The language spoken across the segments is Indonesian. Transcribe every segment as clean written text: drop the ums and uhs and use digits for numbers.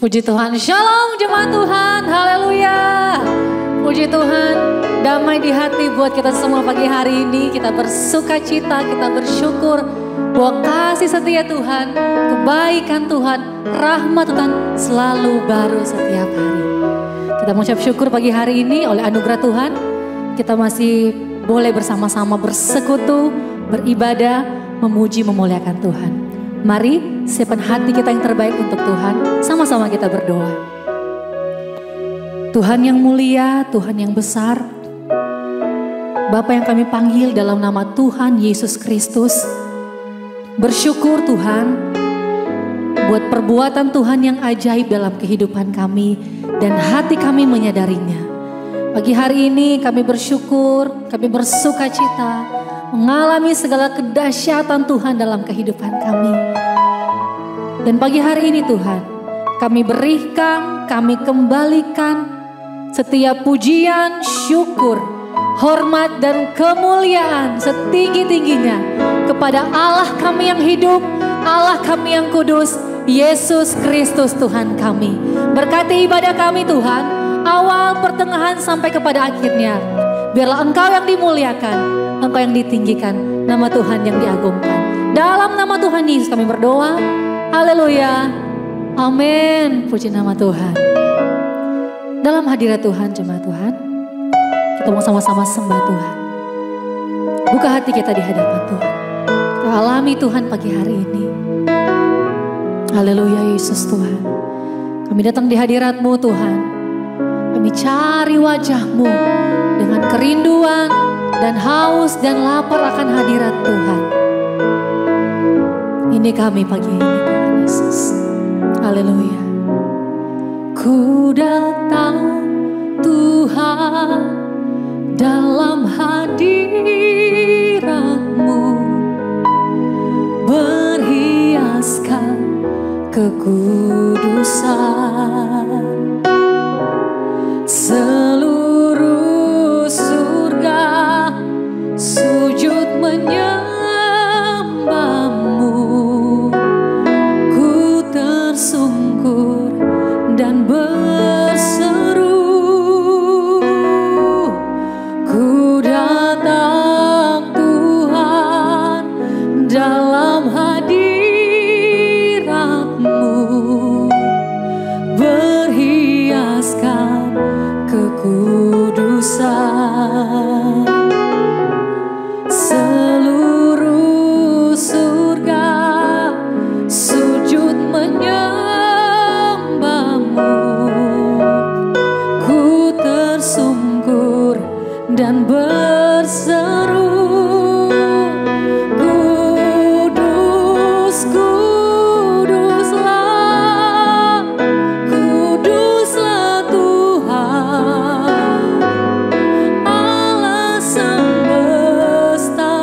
Puji Tuhan, shalom jemaat Tuhan, haleluya. Puji Tuhan, damai di hati buat kita semua pagi hari ini. Kita bersuka cita, kita bersyukur bahwa kasih setia Tuhan, kebaikan Tuhan, rahmat Tuhan selalu baru setiap hari. Kita mengucap syukur pagi hari ini oleh anugerah Tuhan. Kita masih boleh bersama-sama bersekutu, beribadah, memuji, memuliakan Tuhan. Mari siapkan hati kita yang terbaik untuk Tuhan. Sama-sama kita berdoa. Tuhan yang mulia, Tuhan yang besar, Bapa yang kami panggil dalam nama Tuhan Yesus Kristus. Bersyukur Tuhan buat perbuatan Tuhan yang ajaib dalam kehidupan kami dan hati kami menyadarinya. Pagi hari ini kami bersyukur, kami bersuka cita, mengalami segala kedahsyatan Tuhan dalam kehidupan kami. Dan pagi hari ini Tuhan, kami berikan, kami kembalikan setiap pujian, syukur, hormat dan kemuliaan setinggi-tingginya kepada Allah kami yang hidup, Allah kami yang kudus, Yesus Kristus Tuhan kami. Berkati ibadah kami Tuhan, awal, pertengahan sampai kepada akhirnya. Biarlah Engkau yang dimuliakan, Engkau yang ditinggikan, nama Tuhan yang diagungkan. Dalam nama Tuhan Yesus kami berdoa. Haleluya. Amin. Puji nama Tuhan. Dalam hadirat Tuhan, jemaat Tuhan, kita mau sama-sama sembah Tuhan. Buka hati kita di hadapan Tuhan. Kita alami Tuhan pagi hari ini. Haleluya Yesus Tuhan. Kami datang di hadirat-Mu Tuhan. Kami cari wajah-Mu dengan kerinduan dan haus dan lapar akan hadirat Tuhan. Ini kami pagi ini Tuhan Yesus. Haleluya. Ku datang Tuhan dalam hadirat-Mu, berhiaskan kekudusan. Seluruh surga sujud menyembah-Mu. Ku tersungkur dan berseru, ku datang Tuhan dalam hadirat-Mu, berhiaskan kekudusan. Seluruh surga sujud menyembah-Mu. Ku tersungkur dan berseru, kudus, kuduslah, kuduslah Tuhan, Allah semesta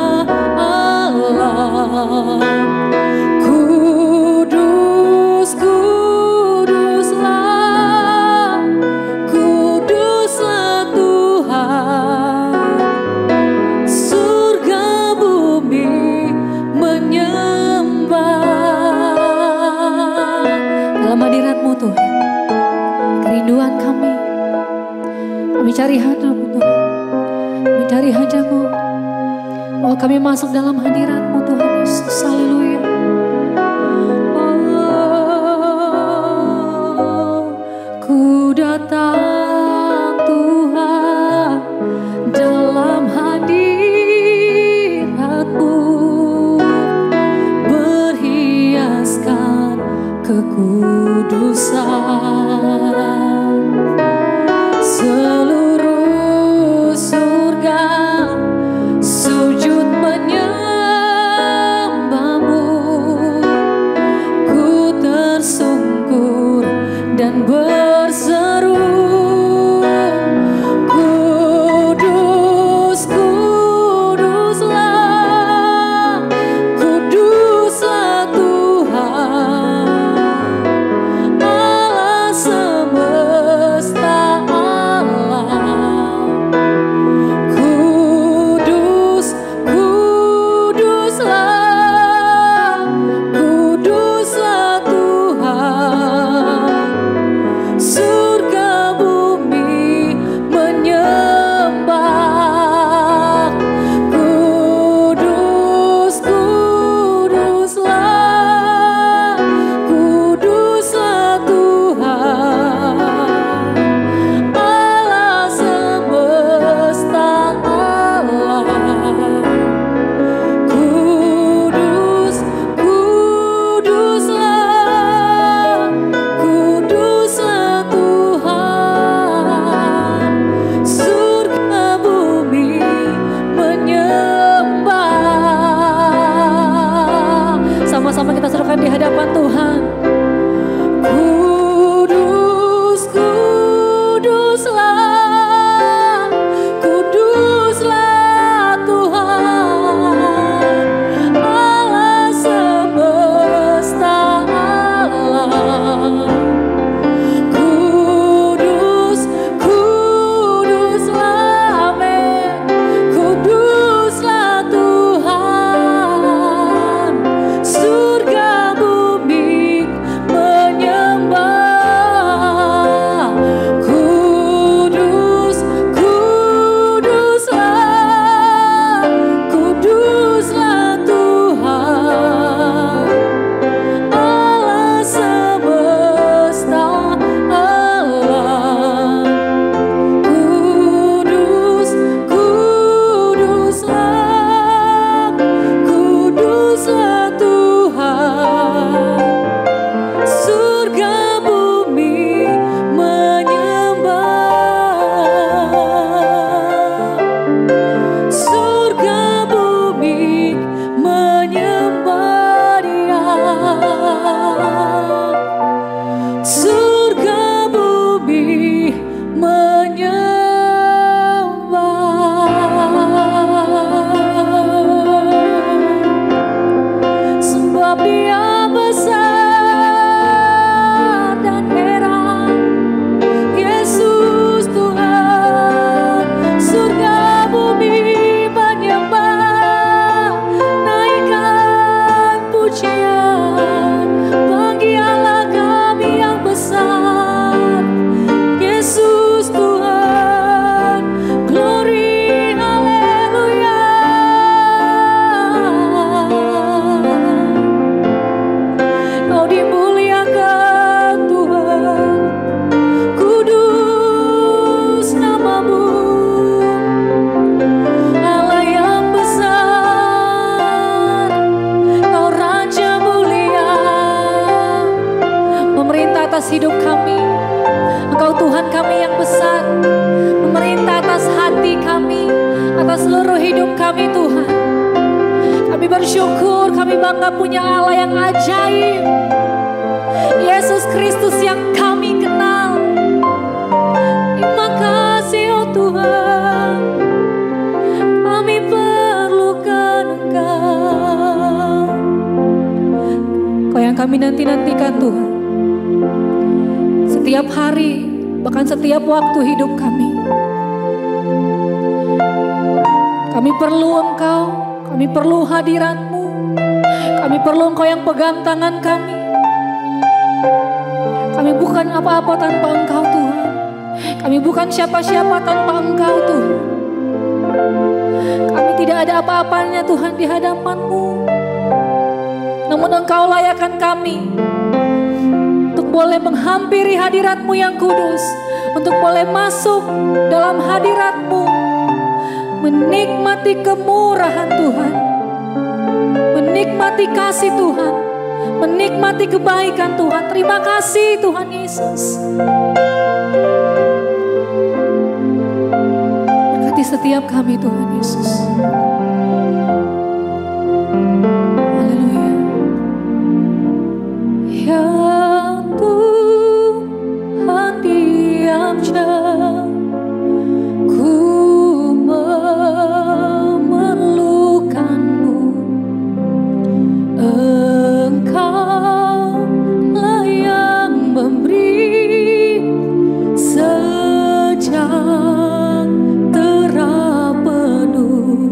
alam. Kudus, kuduslah, kuduslah Tuhan, surga bumi menyembah. Dalam hadirat-Mu Tuhan, kerinduan kami cari hadirat-Mu Tuhan, kami cari hajat-Mu. Oh, kami masuk dalam hadirat-Mu Tuhan Yesus. Haleluya. Oh, ku datang Tuhan dalam hadirat-Mu, berhiaskan kekudusan. Seluruh surga sujud menyembah-Mu. Ku tersungkur dan berseru, kudus, kuduslah, kuduslah Tuhan, Allah semesta alam. Kudus, kuduslah, kuduslah Tuhan, kami. Engkau Tuhan kami yang besar, memerintah atas hati kami, atas seluruh hidup kami Tuhan. Kami bersyukur, kami bangga punya Allah yang ajaib, Yesus Kristus yang kami kenal. Terima kasih oh Tuhan, kami perlukan Engkau. Kau yang kami nanti-nantikan Tuhan, setiap hari, bahkan setiap waktu hidup kami. Kami perlu Engkau, kami perlu hadirat-Mu, kami perlu Engkau yang pegang tangan kami. Kami bukan apa-apa tanpa Engkau Tuhan. Kami bukan siapa-siapa tanpa Engkau Tuhan. Kami tidak ada apa-apanya Tuhan di hadapan-Mu. Namun Engkau layakkan kami untuk boleh menghampiri hadirat-Mu yang kudus, untuk boleh masuk dalam hadirat-Mu, menikmati kemurahan Tuhan, menikmati kasih Tuhan, menikmati kebaikan Tuhan. Terima kasih Tuhan Yesus. Berkati setiap kami Tuhan Yesus. Haleluya. Ya Tuhan, tiap jam ku memerlukan-Mu. Engkau lah yang memberi sejahtera penuh.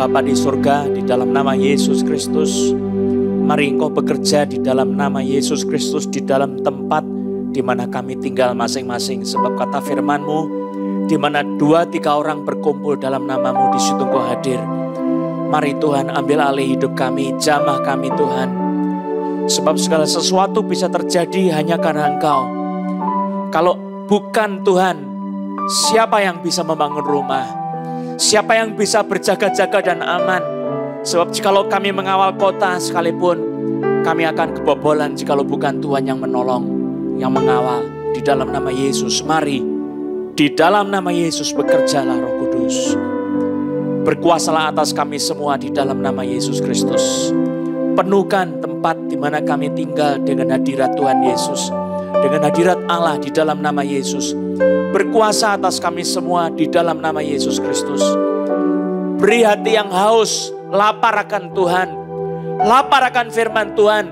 Bapa di surga, di dalam nama Yesus Kristus, mari Engkau bekerja di dalam nama Yesus Kristus, di dalam tempat di mana kami tinggal masing-masing. Sebab kata firman-Mu, di mana 2-3 orang berkumpul dalam nama-Mu, di situ Engkau hadir. Mari Tuhan ambil alih hidup kami, jamah kami Tuhan. Sebab segala sesuatu bisa terjadi hanya karena Engkau. Kalau bukan Tuhan, siapa yang bisa membangun rumah? Siapa yang bisa berjaga-jaga dan aman? Sebab jikalau kami mengawal kota sekalipun, kami akan kebobolan jikalau bukan Tuhan yang menolong, yang mengawal. Di dalam nama Yesus, mari di dalam nama Yesus bekerjalah Roh Kudus. Berkuasalah atas kami semua di dalam nama Yesus Kristus. Penuhkan tempat di mana kami tinggal dengan hadirat Tuhan Yesus, dengan hadirat Allah di dalam nama Yesus. Berkuasa atas kami semua di dalam nama Yesus Kristus. Beri hati yang haus, lapar akan Tuhan, lapar akan firman Tuhan.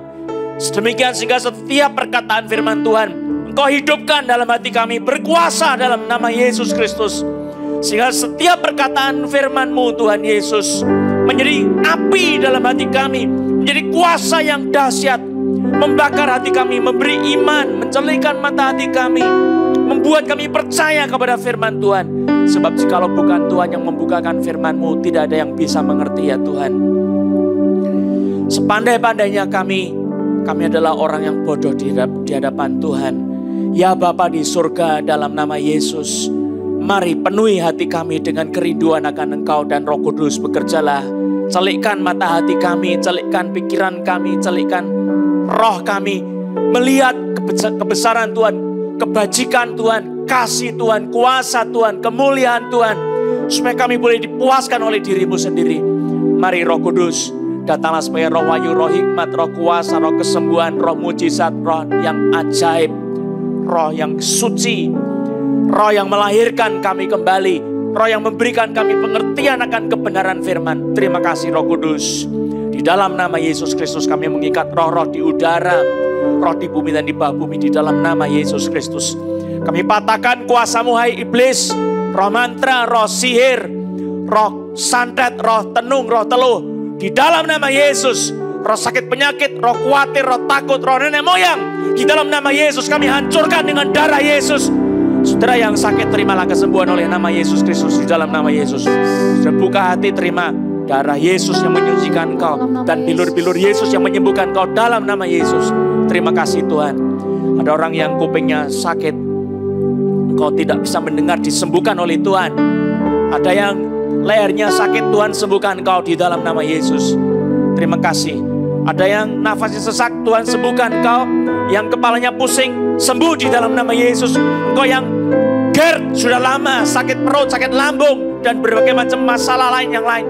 Sedemikian sehingga setiap perkataan firman Tuhan Engkau hidupkan dalam hati kami, berkuasa dalam nama Yesus Kristus. Sehingga setiap perkataan firman-Mu Tuhan Yesus menjadi api dalam hati kami, menjadi kuasa yang dahsyat, membakar hati kami, memberi iman, mencelikan mata hati kami, membuat kami percaya kepada firman Tuhan. Sebab jikalau bukan Tuhan yang membukakan firman-Mu, tidak ada yang bisa mengerti ya Tuhan. Sepandai-pandainya kami adalah orang yang bodoh di hadapan Tuhan. Ya Bapa di surga, dalam nama Yesus, mari penuhi hati kami dengan kerinduan akan Engkau dan Roh Kudus bekerjalah. Celikkan mata hati kami, celikkan pikiran kami, celikkan roh kami, melihat kebesaran Tuhan, kebajikan Tuhan, kasih Tuhan, kuasa Tuhan, kemuliaan Tuhan, supaya kami boleh dipuaskan oleh diri-Mu sendiri. Mari Roh Kudus, datanglah supaya roh wahyu, roh hikmat, roh kuasa, roh kesembuhan, roh mujizat, roh yang ajaib, roh yang suci, roh yang melahirkan kami kembali, roh yang memberikan kami pengertian akan kebenaran firman. Terima kasih Roh Kudus. Di dalam nama Yesus Kristus kami mengikat roh-roh di udara, roh di bumi dan di bawah bumi di dalam nama Yesus Kristus. Kami patahkan kuasa-Mu hai iblis, roh mantra, roh sihir, roh santet, roh tenung, roh teluh. Di dalam nama Yesus, roh sakit penyakit, roh khawatir, roh takut, roh nenek moyang, di dalam nama Yesus kami hancurkan dengan darah Yesus. Saudara yang sakit, terimalah kesembuhan oleh nama Yesus Kristus di dalam nama Yesus. Saudara buka hati, terima darah Yesus yang menyucikan kau dan bilur-bilur Yesus yang menyembuhkan kau dalam nama Yesus. Terima kasih Tuhan. Ada orang yang kupingnya sakit, engkau tidak bisa mendengar, disembuhkan oleh Tuhan. Ada yang lehernya sakit, Tuhan sembuhkan kau di dalam nama Yesus. Terima kasih. Ada yang nafasnya sesak, Tuhan sembuhkan kau. Yang kepalanya pusing, sembuh di dalam nama Yesus. Engkau yang GERD sudah lama, sakit perut, sakit lambung, dan berbagai macam masalah lain yang lain,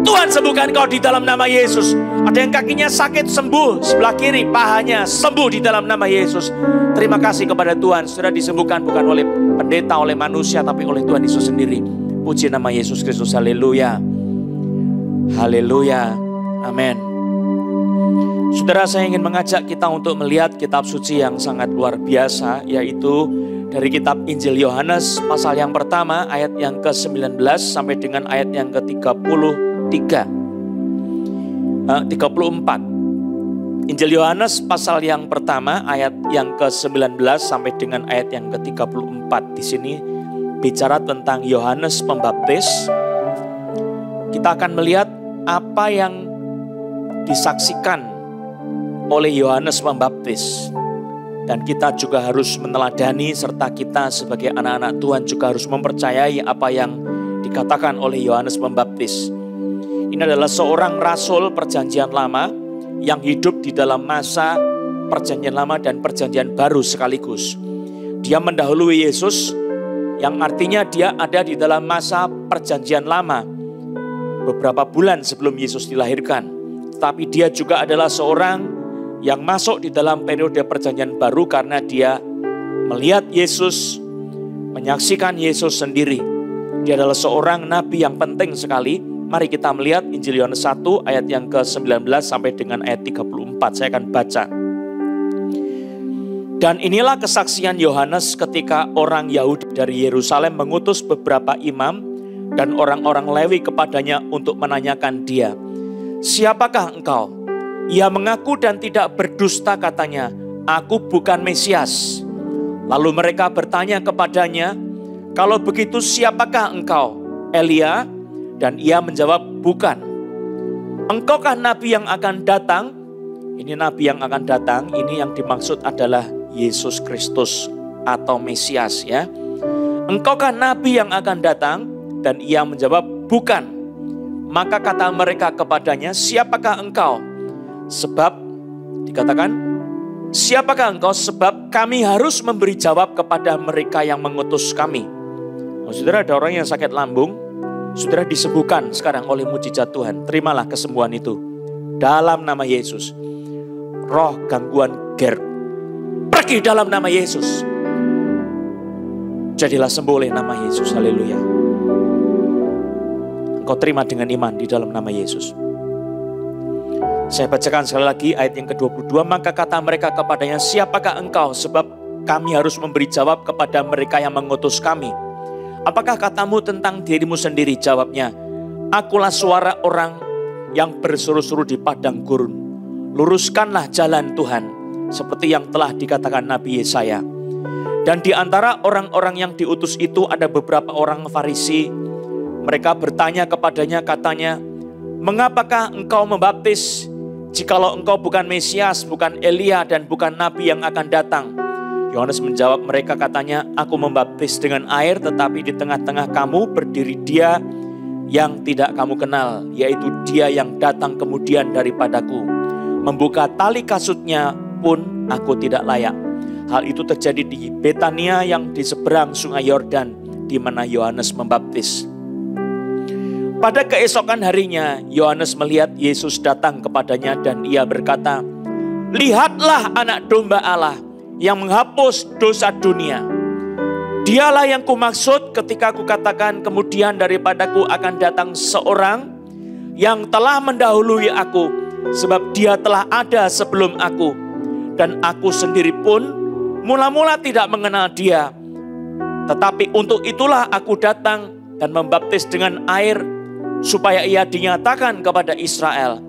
Tuhan sembuhkan kau di dalam nama Yesus. Ada yang kakinya sakit, sembuh. Sebelah kiri, pahanya sembuh di dalam nama Yesus. Terima kasih kepada Tuhan, sudah disembuhkan bukan oleh pendeta, oleh manusia, tapi oleh Tuhan Yesus sendiri. Puji nama Yesus Kristus, haleluya. Haleluya, amin. Saudara, saya ingin mengajak kita untuk melihat kitab suci yang sangat luar biasa, yaitu dari kitab Injil Yohanes pasal yang pertama ayat yang ke-19 sampai dengan ayat yang ke-34. Injil Yohanes pasal yang pertama ayat yang ke-19 sampai dengan ayat yang ke-34. Di sini bicara tentang Yohanes Pembaptis. Kita akan melihat apa yang disaksikan oleh Yohanes Pembaptis. Dan kita juga harus meneladani, serta kita sebagai anak-anak Tuhan juga harus mempercayai apa yang dikatakan oleh Yohanes Pembaptis. Ini adalah seorang rasul perjanjian lama yang hidup di dalam masa perjanjian lama dan perjanjian baru sekaligus. Dia mendahului Yesus, yang artinya dia ada di dalam masa perjanjian lama beberapa bulan sebelum Yesus dilahirkan. Tapi dia juga adalah seorang yang masuk di dalam periode perjanjian baru karena dia melihat Yesus, menyaksikan Yesus sendiri. Dia adalah seorang nabi yang penting sekali. Mari kita melihat Injil Yohanes 1 ayat yang ke-19 sampai dengan ayat 34. Saya akan baca. Dan inilah kesaksian Yohanes ketika orang Yahudi dari Yerusalem mengutus beberapa imam Dan orang-orang Lewi kepadanya untuk menanyakan dia, "Siapakah engkau?" Ia mengaku dan tidak berdusta katanya, "Aku bukan Mesias." Lalu mereka bertanya kepadanya, "Kalau begitu siapakah engkau? Elia?" Dan ia menjawab, "Bukan." "Engkaukah nabi yang akan datang?" Ini nabi yang akan datang, ini yang dimaksud adalah Yesus Kristus atau Mesias ya. "Engkaukah nabi yang akan datang?" Dan ia menjawab, "Bukan." Maka kata mereka kepadanya, "Siapakah engkau?" Sebab dikatakan, "Siapakah engkau?" Sebab kami harus memberi jawab kepada mereka yang mengutus kami. Saudara, ada orang yang sakit lambung, saudara disembuhkan sekarang oleh mujizat Tuhan. Terimalah kesembuhan itu dalam nama Yesus. Roh gangguan GERD, pergi dalam nama Yesus. Jadilah sembuh oleh nama Yesus. Haleluya. Engkau terima dengan iman di dalam nama Yesus. Saya bacakan sekali lagi ayat yang ke-22. Maka kata mereka kepadanya, "Siapakah engkau? Sebab kami harus memberi jawab kepada mereka yang mengutus kami." "Apakah katamu tentang dirimu sendiri?" Jawabnya, "Akulah suara orang yang berseru-seru di padang gurun. Luruskanlah jalan Tuhan, seperti yang telah dikatakan Nabi Yesaya." Dan di antara orang-orang yang diutus itu ada beberapa orang Farisi. Mereka bertanya kepadanya, katanya, "Mengapakah engkau membaptis, jikalau engkau bukan Mesias, bukan Elia, dan bukan Nabi yang akan datang?" Yohanes menjawab mereka, katanya, "Aku membaptis dengan air, tetapi di tengah-tengah kamu berdiri Dia yang tidak kamu kenal, yaitu Dia yang datang kemudian daripadaku. Membuka tali kasutnya pun aku tidak layak." Hal itu terjadi di Betania yang di seberang sungai Yordan, di mana Yohanes membaptis. Pada keesokan harinya, Yohanes melihat Yesus datang kepadanya dan ia berkata, "Lihatlah anak domba Allah yang menghapus dosa dunia. Dialah yang kumaksud ketika kukatakan kemudian daripadaku akan datang seorang yang telah mendahului aku, sebab dia telah ada sebelum aku. Dan aku sendiri pun mula-mula tidak mengenal dia. Tetapi untuk itulah aku datang dan membaptis dengan air, supaya ia dinyatakan kepada Israel."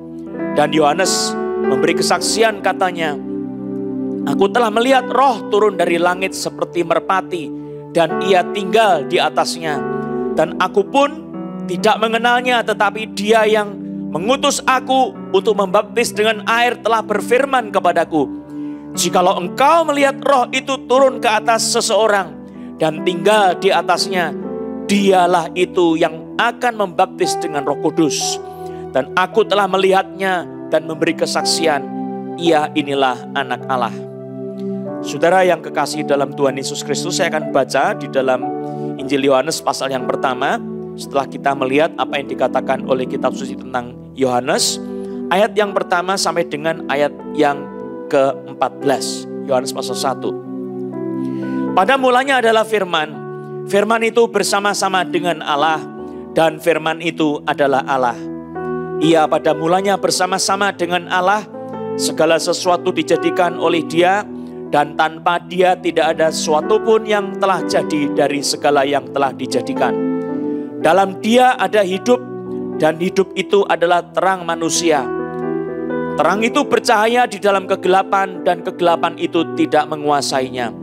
Dan Yohanes memberi kesaksian katanya, "Aku telah melihat roh turun dari langit seperti merpati, dan ia tinggal di atasnya. Dan aku pun tidak mengenalnya, tetapi dia yang mengutus aku untuk membaptis dengan air telah berfirman kepadaku, jikalau engkau melihat roh itu turun ke atas seseorang dan tinggal di atasnya, dialah itu yang akan membaptis dengan Roh Kudus. Dan aku telah melihatnya dan memberi kesaksian, ia inilah anak Allah." Saudara yang kekasih dalam Tuhan Yesus Kristus, saya akan baca di dalam Injil Yohanes pasal yang pertama. Setelah kita melihat apa yang dikatakan oleh kitab suci tentang Yohanes, ayat yang pertama sampai dengan ayat yang ke-14. Yohanes pasal 1. "Pada mulanya adalah firman. Firman itu bersama-sama dengan Allah, dan firman itu adalah Allah. Ia pada mulanya bersama-sama dengan Allah. Segala sesuatu dijadikan oleh Dia, dan tanpa Dia tidak ada sesuatu pun yang telah jadi dari segala yang telah dijadikan. Dalam Dia ada hidup, dan hidup itu adalah terang manusia. Terang itu bercahaya di dalam kegelapan, dan kegelapan itu tidak menguasainya.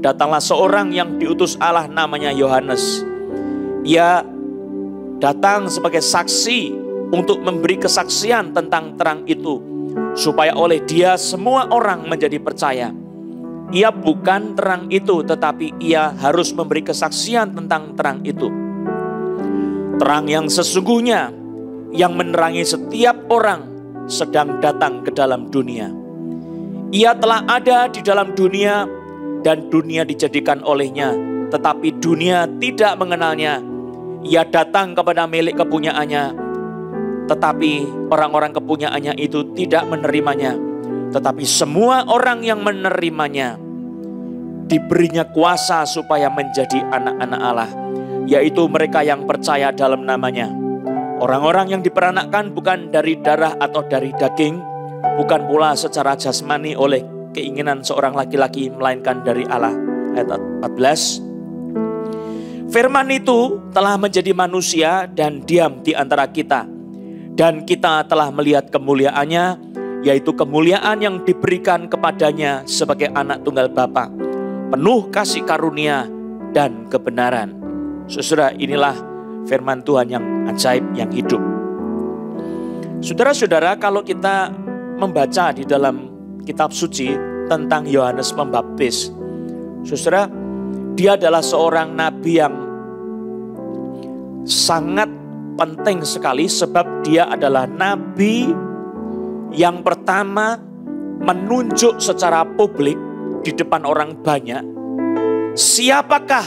Datanglah seorang yang diutus Allah, namanya Yohanes. Ia datang sebagai saksi untuk memberi kesaksian tentang terang itu, supaya oleh dia semua orang menjadi percaya. Ia bukan terang itu, tetapi ia harus memberi kesaksian tentang terang itu. Terang yang sesungguhnya, yang menerangi setiap orang, sedang datang ke dalam dunia. Ia telah ada di dalam dunia, dan dunia dijadikan olehnya, tetapi dunia tidak mengenalnya. Ia datang kepada milik kepunyaannya, tetapi orang-orang kepunyaannya itu tidak menerimanya. Tetapi semua orang yang menerimanya, diberinya kuasa supaya menjadi anak-anak Allah, yaitu mereka yang percaya dalam namanya. Orang-orang yang diperanakkan bukan dari darah atau dari daging, bukan pula secara jasmani oleh keinginan seorang laki-laki, melainkan dari Allah. Ayat 14. Firman itu telah menjadi manusia dan diam di antara kita. Dan kita telah melihat kemuliaannya, yaitu kemuliaan yang diberikan kepadanya sebagai anak tunggal Bapa, penuh kasih karunia dan kebenaran. Saudara, inilah firman Tuhan yang ajaib, yang hidup. Saudara-saudara, kalau kita membaca di dalam kitab suci tentang Yohanes Pembaptis, saudara, dia adalah seorang nabi yang sangat penting sekali, sebab dia adalah nabi yang pertama menunjuk secara publik di depan orang banyak siapakah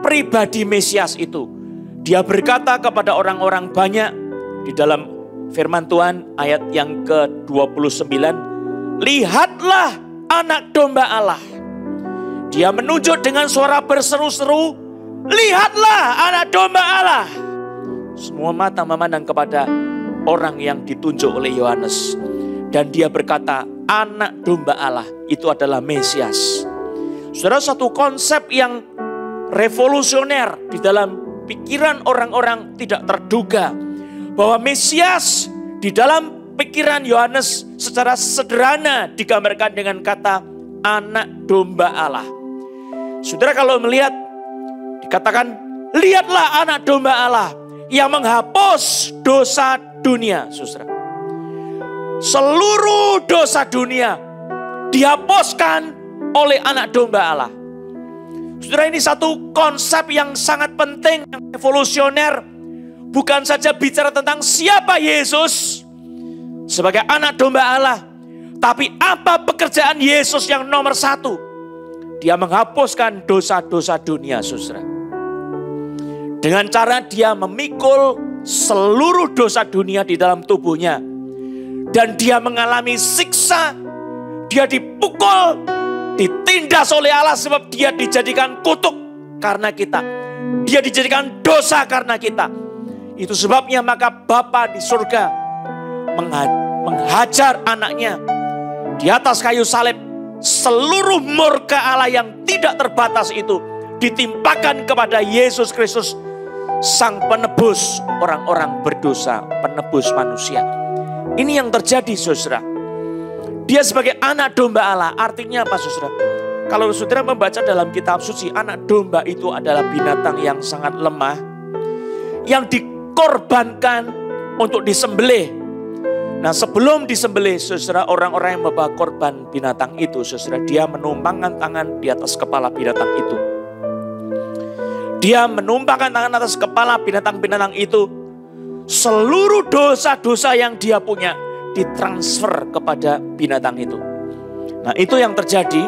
pribadi Mesias itu. Dia berkata kepada orang-orang banyak di dalam firman Tuhan ayat yang ke-29, lihatlah anak domba Allah. Dia menunjuk dengan suara berseru-seru, lihatlah anak domba Allah. Semua mata memandang kepada orang yang ditunjuk oleh Yohanes. Dan dia berkata, anak domba Allah itu adalah Mesias. Saudara, satu konsep yang revolusioner di dalam pikiran orang-orang tidak terduga. Bahwa Mesias di dalam pikiran Yohanes secara sederhana digambarkan dengan kata anak domba Allah. Saudara, kalau melihat dikatakan lihatlah anak domba Allah yang menghapus dosa dunia. Saudara, seluruh dosa dunia dihapuskan oleh anak domba Allah. Saudara, ini satu konsep yang sangat penting, yang revolusioner. Bukan saja bicara tentang siapa Yesus sebagai anak domba Allah, tapi apa pekerjaan Yesus yang nomor satu. Dia menghapuskan dosa-dosa dunia, saudara. Dengan cara dia memikul seluruh dosa dunia di dalam tubuhnya. Dan dia mengalami siksa, dia dipukul, ditindas oleh Allah sebab dia dijadikan kutuk karena kita. Dia dijadikan dosa karena kita. Itu sebabnya maka Bapa di surga menghajar anaknya di atas kayu salib. Seluruh murka Allah yang tidak terbatas itu ditimpakan kepada Yesus Kristus, sang penebus orang-orang berdosa, penebus manusia. Ini yang terjadi, saudara. Dia sebagai anak domba Allah, artinya apa, saudara? Kalau saudara membaca dalam kitab suci, anak domba itu adalah binatang yang sangat lemah, yang dikorbankan untuk disembelih. Nah, sebelum disembelih, saudara, orang-orang yang membawa korban binatang itu, saudara, dia menumpangkan tangan di atas kepala binatang itu. Dia menumpangkan tangan atas kepala binatang-binatang itu. Seluruh dosa-dosa yang dia punya ditransfer kepada binatang itu. Nah, itu yang terjadi.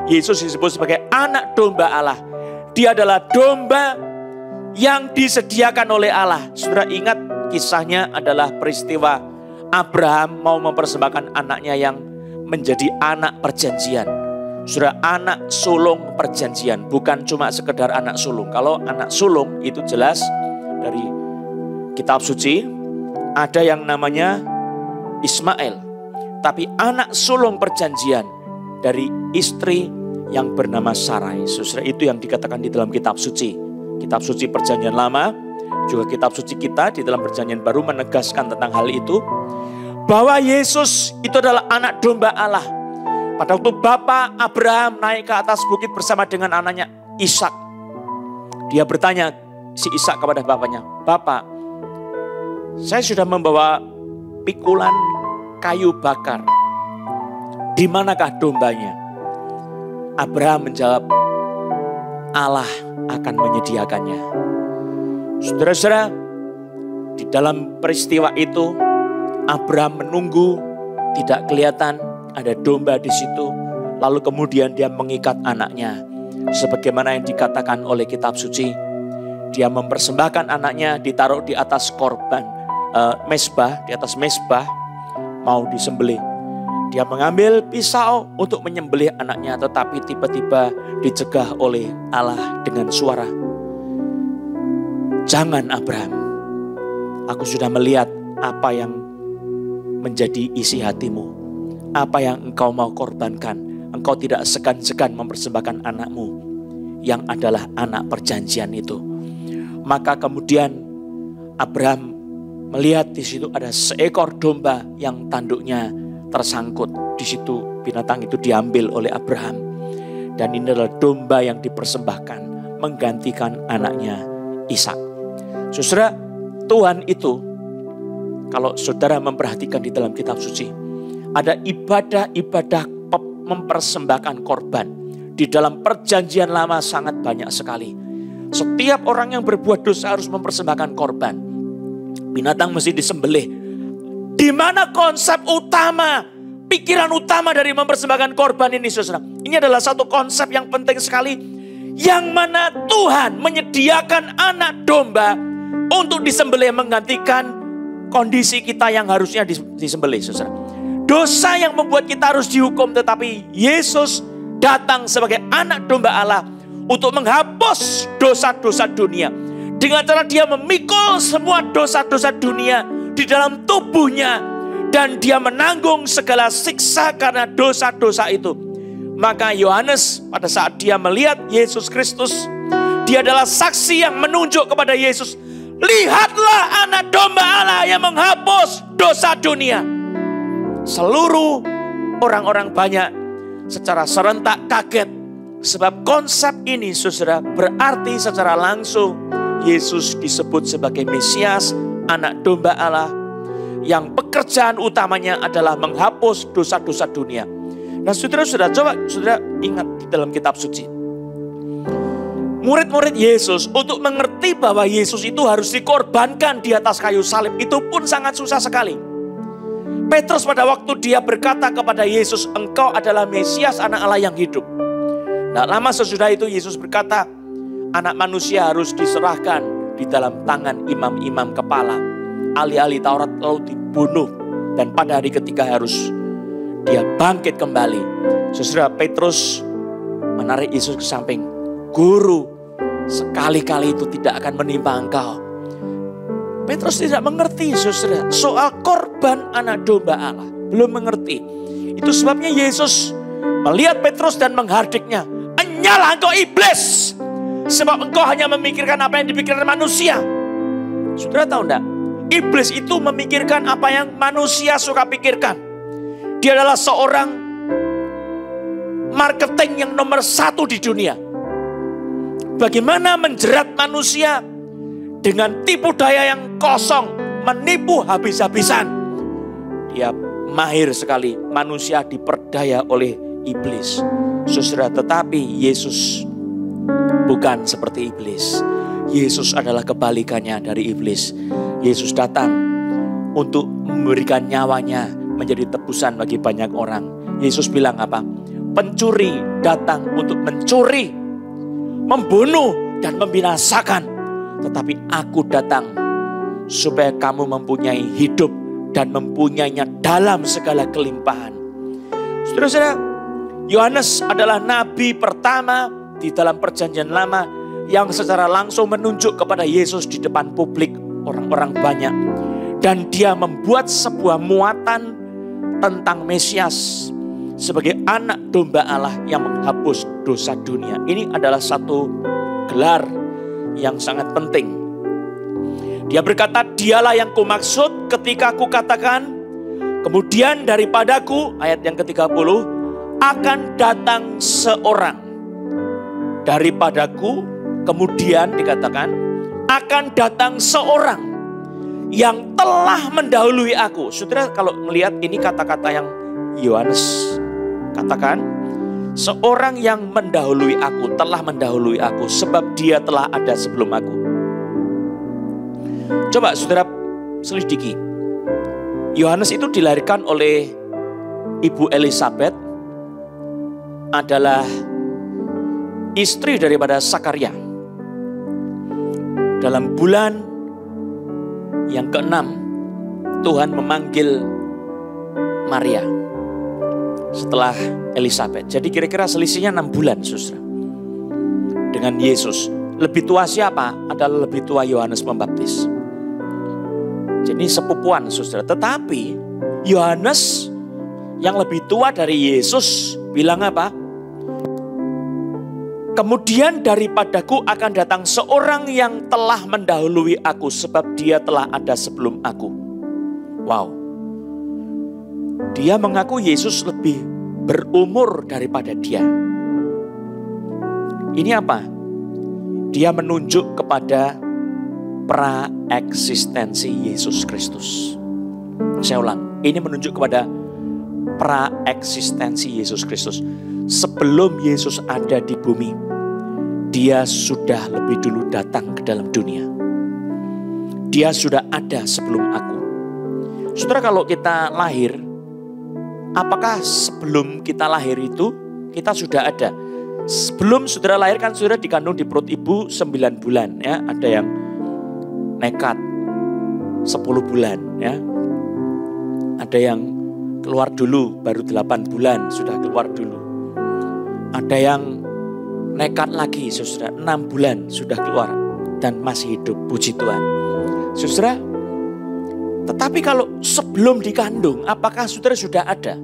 Yesus disebut sebagai anak domba Allah. Dia adalah domba yang disediakan oleh Allah. Saudara, ingat kisahnya adalah peristiwa Abraham mau mempersembahkan anaknya yang menjadi anak perjanjian. Saudara, anak sulung perjanjian, bukan cuma sekedar anak sulung. Kalau anak sulung itu jelas dari kitab suci, ada yang namanya Ismail. Tapi anak sulung perjanjian dari istri yang bernama Sarai. Saudara, itu yang dikatakan di dalam kitab suci. Kitab suci perjanjian lama, juga kitab suci kita di dalam perjanjian baru menegaskan tentang hal itu. Bahwa Yesus itu adalah anak domba Allah. Pada waktu Bapak Abraham naik ke atas bukit bersama dengan anaknya Ishak. Dia bertanya si Ishak kepada bapaknya, Bapak, saya sudah membawa pikulan kayu bakar. Di manakah dombanya? Abraham menjawab, Allah akan menyediakannya. Saudara-saudara, di dalam peristiwa itu Abraham menunggu, tidak kelihatan ada domba di situ. Lalu kemudian dia mengikat anaknya. Sebagaimana yang dikatakan oleh kitab suci. Dia mempersembahkan anaknya, ditaruh di atas korban mezbah, di atas mezbah, mau disembelih. Dia mengambil pisau untuk menyembelih anaknya, tetapi tiba-tiba dicegah oleh Allah dengan suara, jangan Abraham, aku sudah melihat apa yang menjadi isi hatimu, apa yang engkau mau korbankan. Engkau tidak segan-segan mempersembahkan anakmu yang adalah anak perjanjian itu. Maka kemudian Abraham melihat di situ ada seekor domba yang tanduknya tersangkut. Di situ binatang itu diambil oleh Abraham. Dan ini adalah domba yang dipersembahkan menggantikan anaknya Ishak. Saudara, Tuhan itu, kalau saudara memperhatikan di dalam kitab suci, ada ibadah-ibadah mempersembahkan korban. Di dalam perjanjian lama sangat banyak sekali. Setiap orang yang berbuat dosa harus mempersembahkan korban. Binatang mesti disembelih. Di mana konsep utama, pikiran utama dari mempersembahkan korban ini, saudara? Ini adalah satu konsep yang penting sekali. Yang mana Tuhan menyediakan anak domba untuk disembelih menggantikan kondisi kita yang harusnya disembelih, saudara. Dosa yang membuat kita harus dihukum, tetapi Yesus datang sebagai anak domba Allah untuk menghapus dosa-dosa dunia. Dengan cara dia memikul semua dosa-dosa dunia di dalam tubuhnya. Dan dia menanggung segala siksa karena dosa-dosa itu. Maka Yohanes pada saat dia melihat Yesus Kristus, dia adalah saksi yang menunjuk kepada Yesus. Lihatlah anak domba Allah yang menghapus dosa dunia. Seluruh orang-orang banyak secara serentak kaget. Sebab konsep ini, saudara, berarti secara langsung Yesus disebut sebagai Mesias, anak domba Allah, yang pekerjaan utamanya adalah menghapus dosa-dosa dunia. Nah, saudara-saudara, coba saudara ingat di dalam kitab suci. Murid-murid Yesus untuk mengerti bahwa Yesus itu harus dikorbankan di atas kayu salib, itu pun sangat susah sekali. Petrus pada waktu dia berkata kepada Yesus, engkau adalah Mesias, anak Allah yang hidup. Nah, lama sesudah itu Yesus berkata, anak manusia harus diserahkan di dalam tangan imam-imam kepala, ahli-ahli Taurat, lalu dibunuh. Dan pada hari ketiga harus dia bangkit kembali. Saudara, Petrus menarik Yesus ke samping. Guru, sekali-kali itu tidak akan menimpa engkau. Petrus tidak mengerti, saudara, soal korban anak domba Allah. Belum mengerti. Itu sebabnya Yesus melihat Petrus dan menghardiknya. Enyalah engkau iblis, sebab engkau hanya memikirkan apa yang dipikirkan manusia. Saudara tahu enggak? Iblis itu memikirkan apa yang manusia suka pikirkan. Dia adalah seorang marketing yang nomor 1 di dunia. Bagaimana menjerat manusia dengan tipu daya yang kosong, menipu habis-habisan. Dia mahir sekali. Manusia diperdaya oleh iblis. Saudara, tetapi Yesus bukan seperti iblis. Yesus adalah kebalikannya dari iblis. Yesus datang untuk memberikan nyawanya menjadi tebusan bagi banyak orang. Yesus bilang apa? Pencuri datang untuk mencuri, membunuh dan membinasakan. Tetapi aku datang supaya kamu mempunyai hidup dan mempunyainya dalam segala kelimpahan. Saudara-saudara, Yohanes adalah nabi pertama di dalam perjanjian lama yang secara langsung menunjuk kepada Yesus di depan publik orang-orang banyak. Dan dia membuat sebuah muatan tentang Mesias sebagai anak domba Allah yang menghapus dosa dunia. Ini adalah satu gelar yang sangat penting. Dia berkata, dialah yang kumaksud ketika ku katakan, kemudian daripadaku, ayat yang ke-30, akan datang seorang. Daripadaku, kemudian dikatakan, akan datang seorang yang telah mendahului aku. Saudara, kalau melihat ini kata-kata yang Yohanes katakan, seorang yang mendahului aku, telah mendahului aku, sebab dia telah ada sebelum aku. Coba saudara selidiki. Yohanes itu dilahirkan oleh Ibu Elisabet, adalah istri daripada Sakaria. Dalam bulan yang ke-6, Tuhan memanggil Maria setelah Elisabet. Jadi kira-kira selisihnya 6 bulan, saudara. Dengan Yesus. Lebih tua siapa? Adalah lebih tua Yohanes Pembaptis. Jadi sepupuan, saudara. Tetapi Yohanes yang lebih tua dari Yesus bilang apa? Kemudian daripadaku akan datang seorang yang telah mendahului aku, sebab dia telah ada sebelum aku. Wow. Dia mengaku Yesus lebih berumur daripada dia. Ini apa? Dia menunjuk kepada praeksistensi Yesus Kristus. Saya ulang, ini menunjuk kepada praeksistensi Yesus Kristus. Sebelum Yesus ada di bumi, dia sudah lebih dulu datang ke dalam dunia. Dia sudah ada sebelum aku. Saudara, kalau kita lahir, apakah sebelum kita lahir itu kita sudah ada? Sebelum saudara lahir kan saudara dikandung di perut ibu 9 bulan ya. Ada yang nekat 10 bulan ya. Ada yang keluar dulu baru 8 bulan sudah keluar dulu. Ada yang nekat lagi saudara 6 bulan sudah keluar dan masih hidup, puji Tuhan. Saudara, tetapi kalau sebelum dikandung apakah saudara sudah ada?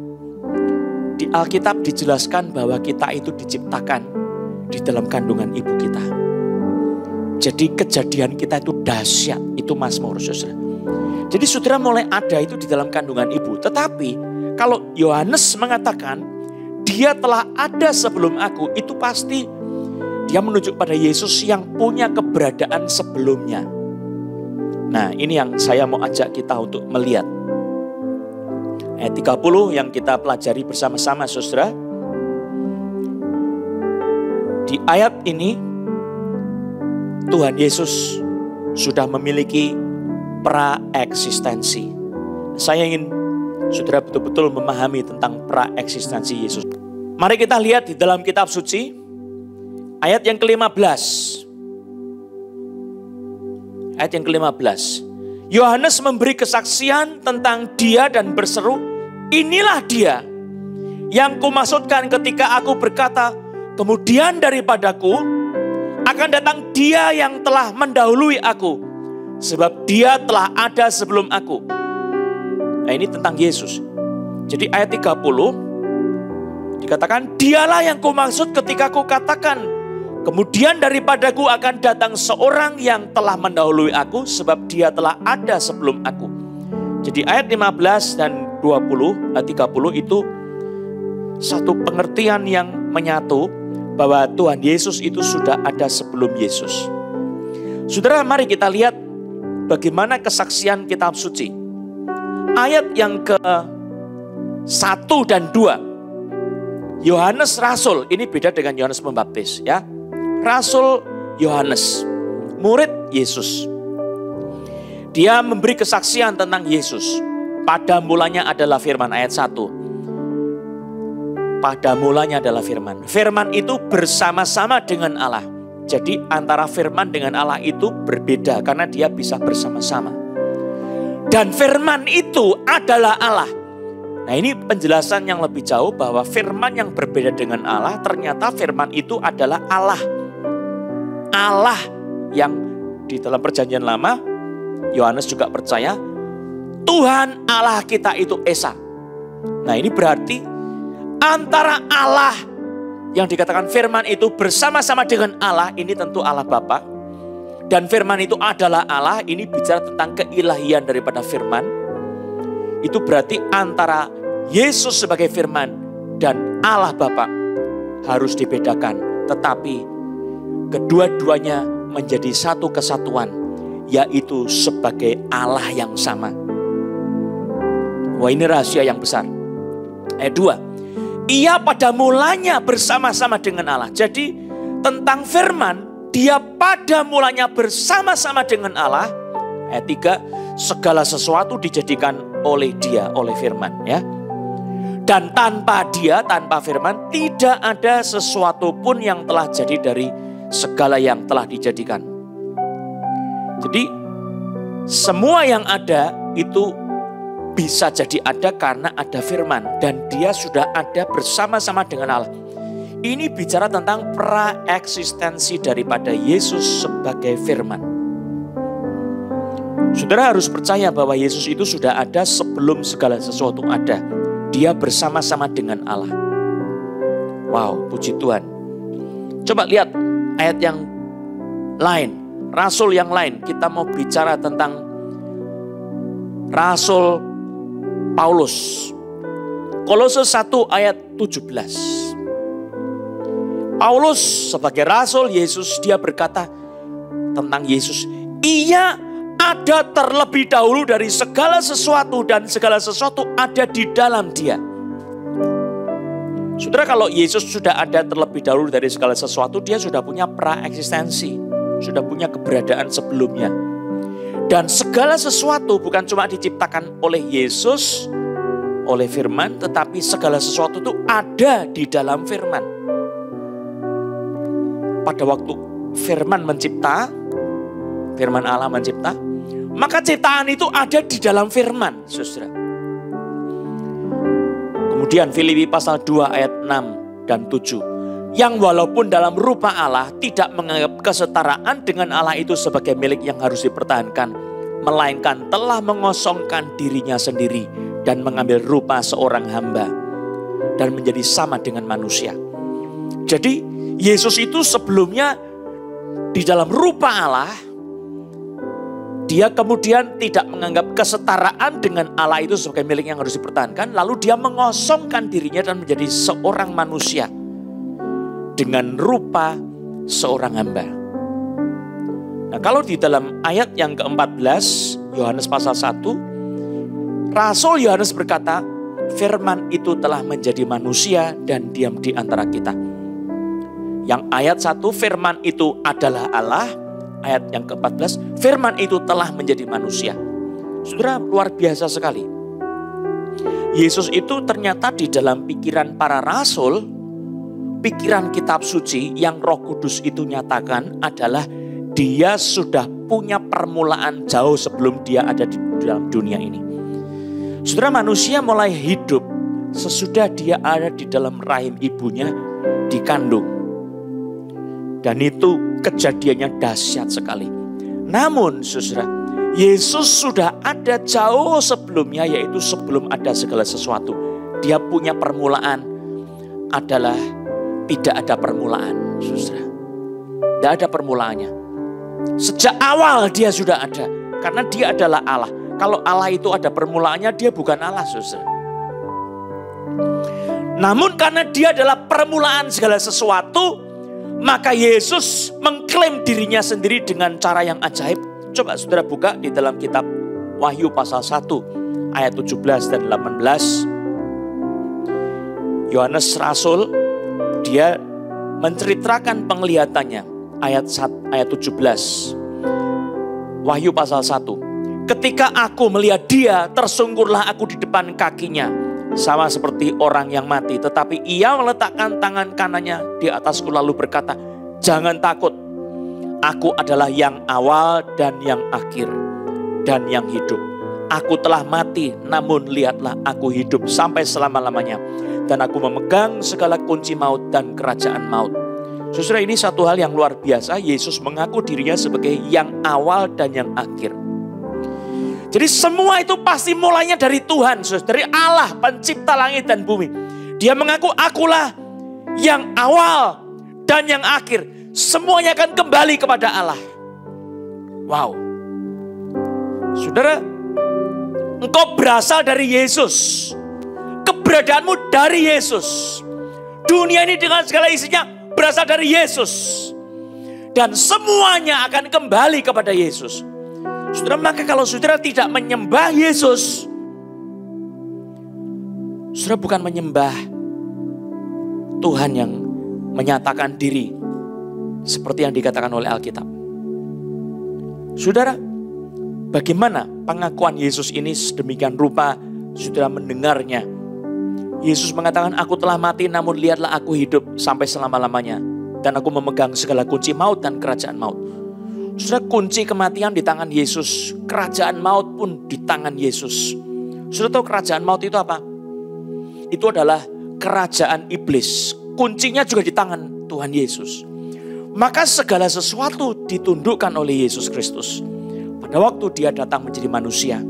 Di Alkitab dijelaskan bahwa kita itu diciptakan di dalam kandungan ibu kita. Jadi kejadian kita itu dahsyat, itu Mazmur saudara. Jadi saudara mulai ada itu di dalam kandungan ibu. Tetapi kalau Yohanes mengatakan dia telah ada sebelum aku, itu pasti dia menunjuk pada Yesus yang punya keberadaan sebelumnya. Nah, ini yang saya mau ajak kita untuk melihat. Ayat 30 yang kita pelajari bersama-sama saudara. Di ayat ini Tuhan Yesus sudah memiliki praeksistensi. Saya ingin saudara betul-betul memahami tentang praeksistensi Yesus. Mari kita lihat di dalam kitab suci ayat yang ke-15. Ayat yang ke-15. Yohanes memberi kesaksian tentang dia dan berseru, inilah dia yang kumaksudkan ketika aku berkata, kemudian daripadaku akan datang dia yang telah mendahului aku, sebab dia telah ada sebelum aku. Nah, ini tentang Yesus. Jadi ayat 30 dikatakan, dialah yang kumaksud ketika aku katakan, kemudian daripadaku akan datang seorang yang telah mendahului aku, sebab dia telah ada sebelum aku. Jadi ayat 15 dan 20, ayat 30 itu satu pengertian yang menyatu bahwa Tuhan Yesus itu sudah ada sebelum Yesus. Saudara, mari kita lihat bagaimana kesaksian kitab suci. Ayat yang ke-1 dan 2. Yohanes Rasul, ini beda dengan Yohanes Pembaptis ya. Rasul Yohanes, murid Yesus. Dia memberi kesaksian tentang Yesus. Pada mulanya adalah firman, ayat 1. Pada mulanya adalah firman. Firman itu bersama-sama dengan Allah. Jadi antara firman dengan Allah itu berbeda karena dia bisa bersama-sama. Dan firman itu adalah Allah. Nah, ini penjelasan yang lebih jauh bahwa firman yang berbeda dengan Allah, ternyata firman itu adalah Allah. Allah yang di dalam perjanjian lama, Yohanes juga percaya, Tuhan Allah kita itu Esa. Nah, ini berarti antara Allah yang dikatakan firman itu bersama-sama dengan Allah, ini tentu Allah Bapa. Dan firman itu adalah Allah, ini bicara tentang keilahian daripada firman. Itu berarti antara Yesus sebagai firman dan Allah Bapa harus dibedakan. Tetapi kedua-duanya menjadi satu kesatuan, yaitu sebagai Allah yang sama. Wah, ini rahasia yang besar. Ayat 2. Ia pada mulanya bersama-sama dengan Allah. Jadi tentang firman, dia pada mulanya bersama-sama dengan Allah. Ayat 3. Segala sesuatu dijadikan oleh dia, oleh firman ya. Dan tanpa dia, tanpa firman, tidak ada sesuatu pun yang telah jadi dari segala yang telah dijadikan. Jadi semua yang ada itu bisa jadi ada karena ada firman. Dan dia sudah ada bersama-sama dengan Allah. Ini bicara tentang praeksistensi daripada Yesus sebagai firman. Saudara harus percaya bahwa Yesus itu sudah ada sebelum segala sesuatu ada. Dia bersama-sama dengan Allah. Wow, puji Tuhan. Coba lihat ayat yang lain, rasul yang lain. Kita mau bicara tentang Rasul Paulus. Kolose 1 ayat 17. Paulus sebagai rasul Yesus, dia berkata tentang Yesus, ia ada terlebih dahulu dari segala sesuatu dan segala sesuatu ada di dalam dia. Saudara, kalau Yesus sudah ada terlebih dahulu dari segala sesuatu, dia sudah punya praeksistensi, sudah punya keberadaan sebelumnya. Dan segala sesuatu bukan cuma diciptakan oleh Yesus, oleh firman, tetapi segala sesuatu itu ada di dalam firman. Pada waktu firman mencipta, firman Allah mencipta, maka ciptaan itu ada di dalam firman, saudara. Kemudian Filipi pasal 2 ayat 6 dan 7. Yang walaupun dalam rupa Allah tidak menganggap kesetaraan dengan Allah itu sebagai milik yang harus dipertahankan, melainkan telah mengosongkan dirinya sendiri dan mengambil rupa seorang hamba dan menjadi sama dengan manusia. Jadi Yesus itu sebelumnya di dalam rupa Allah, dia kemudian tidak menganggap kesetaraan dengan Allah itu sebagai milik yang harus dipertahankan, lalu dia mengosongkan dirinya dan menjadi seorang manusia dengan rupa seorang hamba. Nah, kalau di dalam ayat yang ke-14 Yohanes pasal 1, Rasul Yohanes berkata, firman itu telah menjadi manusia dan diam di antara kita. Yang ayat 1, firman itu adalah Allah. Ayat yang ke-14, firman itu telah menjadi manusia. Saudara, luar biasa sekali. Yesus itu ternyata di dalam pikiran para rasul, pikiran kitab suci yang Roh Kudus itu nyatakan adalah dia sudah punya permulaan jauh sebelum dia ada di dalam dunia ini. Saudara, manusia mulai hidup sesudah dia ada di dalam rahim ibunya dikandung. Dan itu kejadiannya dahsyat sekali. Namun saudara, Yesus sudah ada jauh sebelumnya, yaitu sebelum ada segala sesuatu. Dia punya permulaan adalah tidak ada permulaan, saudara. Tidak ada permulaannya. Sejak awal dia sudah ada, karena dia adalah Allah. Kalau Allah itu ada permulaannya, dia bukan Allah, saudara. Namun karena dia adalah permulaan segala sesuatu, maka Yesus mengklaim dirinya sendiri dengan cara yang ajaib. Coba saudara buka di dalam kitab Wahyu pasal 1 ayat 17 dan 18. Yohanes Rasul, dia menceritakan penglihatannya. Ayat 17. Wahyu pasal 1. Ketika aku melihat dia, tersungkurlah aku di depan kakinya. Sama seperti orang yang mati. Tetapi ia meletakkan tangan kanannya di atasku lalu berkata, jangan takut. Aku adalah yang awal dan yang akhir dan yang hidup. Aku telah mati, namun lihatlah aku hidup sampai selama-lamanya. Dan aku memegang segala kunci maut dan kerajaan maut. Saudara, ini satu hal yang luar biasa. Yesus mengaku dirinya sebagai yang awal dan yang akhir. Jadi semua itu pasti mulainya dari Tuhan, dari Allah pencipta langit dan bumi. Dia mengaku akulah yang awal dan yang akhir. Semuanya akan kembali kepada Allah. Wow. Saudara, engkau berasal dari Yesus. Keberadaanmu dari Yesus. Dunia ini dengan segala isinya berasal dari Yesus. Dan semuanya akan kembali kepada Yesus. Saudara, maka kalau saudara tidak menyembah Yesus, saudara bukan menyembah Tuhan yang menyatakan diri seperti yang dikatakan oleh Alkitab. Saudara, bagaimana pengakuan Yesus ini sedemikian rupa saudara mendengarnya? Yesus mengatakan, aku telah mati namun lihatlah aku hidup sampai selama-lamanya. Dan aku memegang segala kunci maut dan kerajaan maut. Saudara, kunci kematian di tangan Yesus. Kerajaan maut pun di tangan Yesus. Saudara tahu kerajaan maut itu apa? Itu adalah kerajaan iblis. Kuncinya juga di tangan Tuhan Yesus. Maka segala sesuatu ditundukkan oleh Yesus Kristus. Pada waktu dia datang menjadi manusia.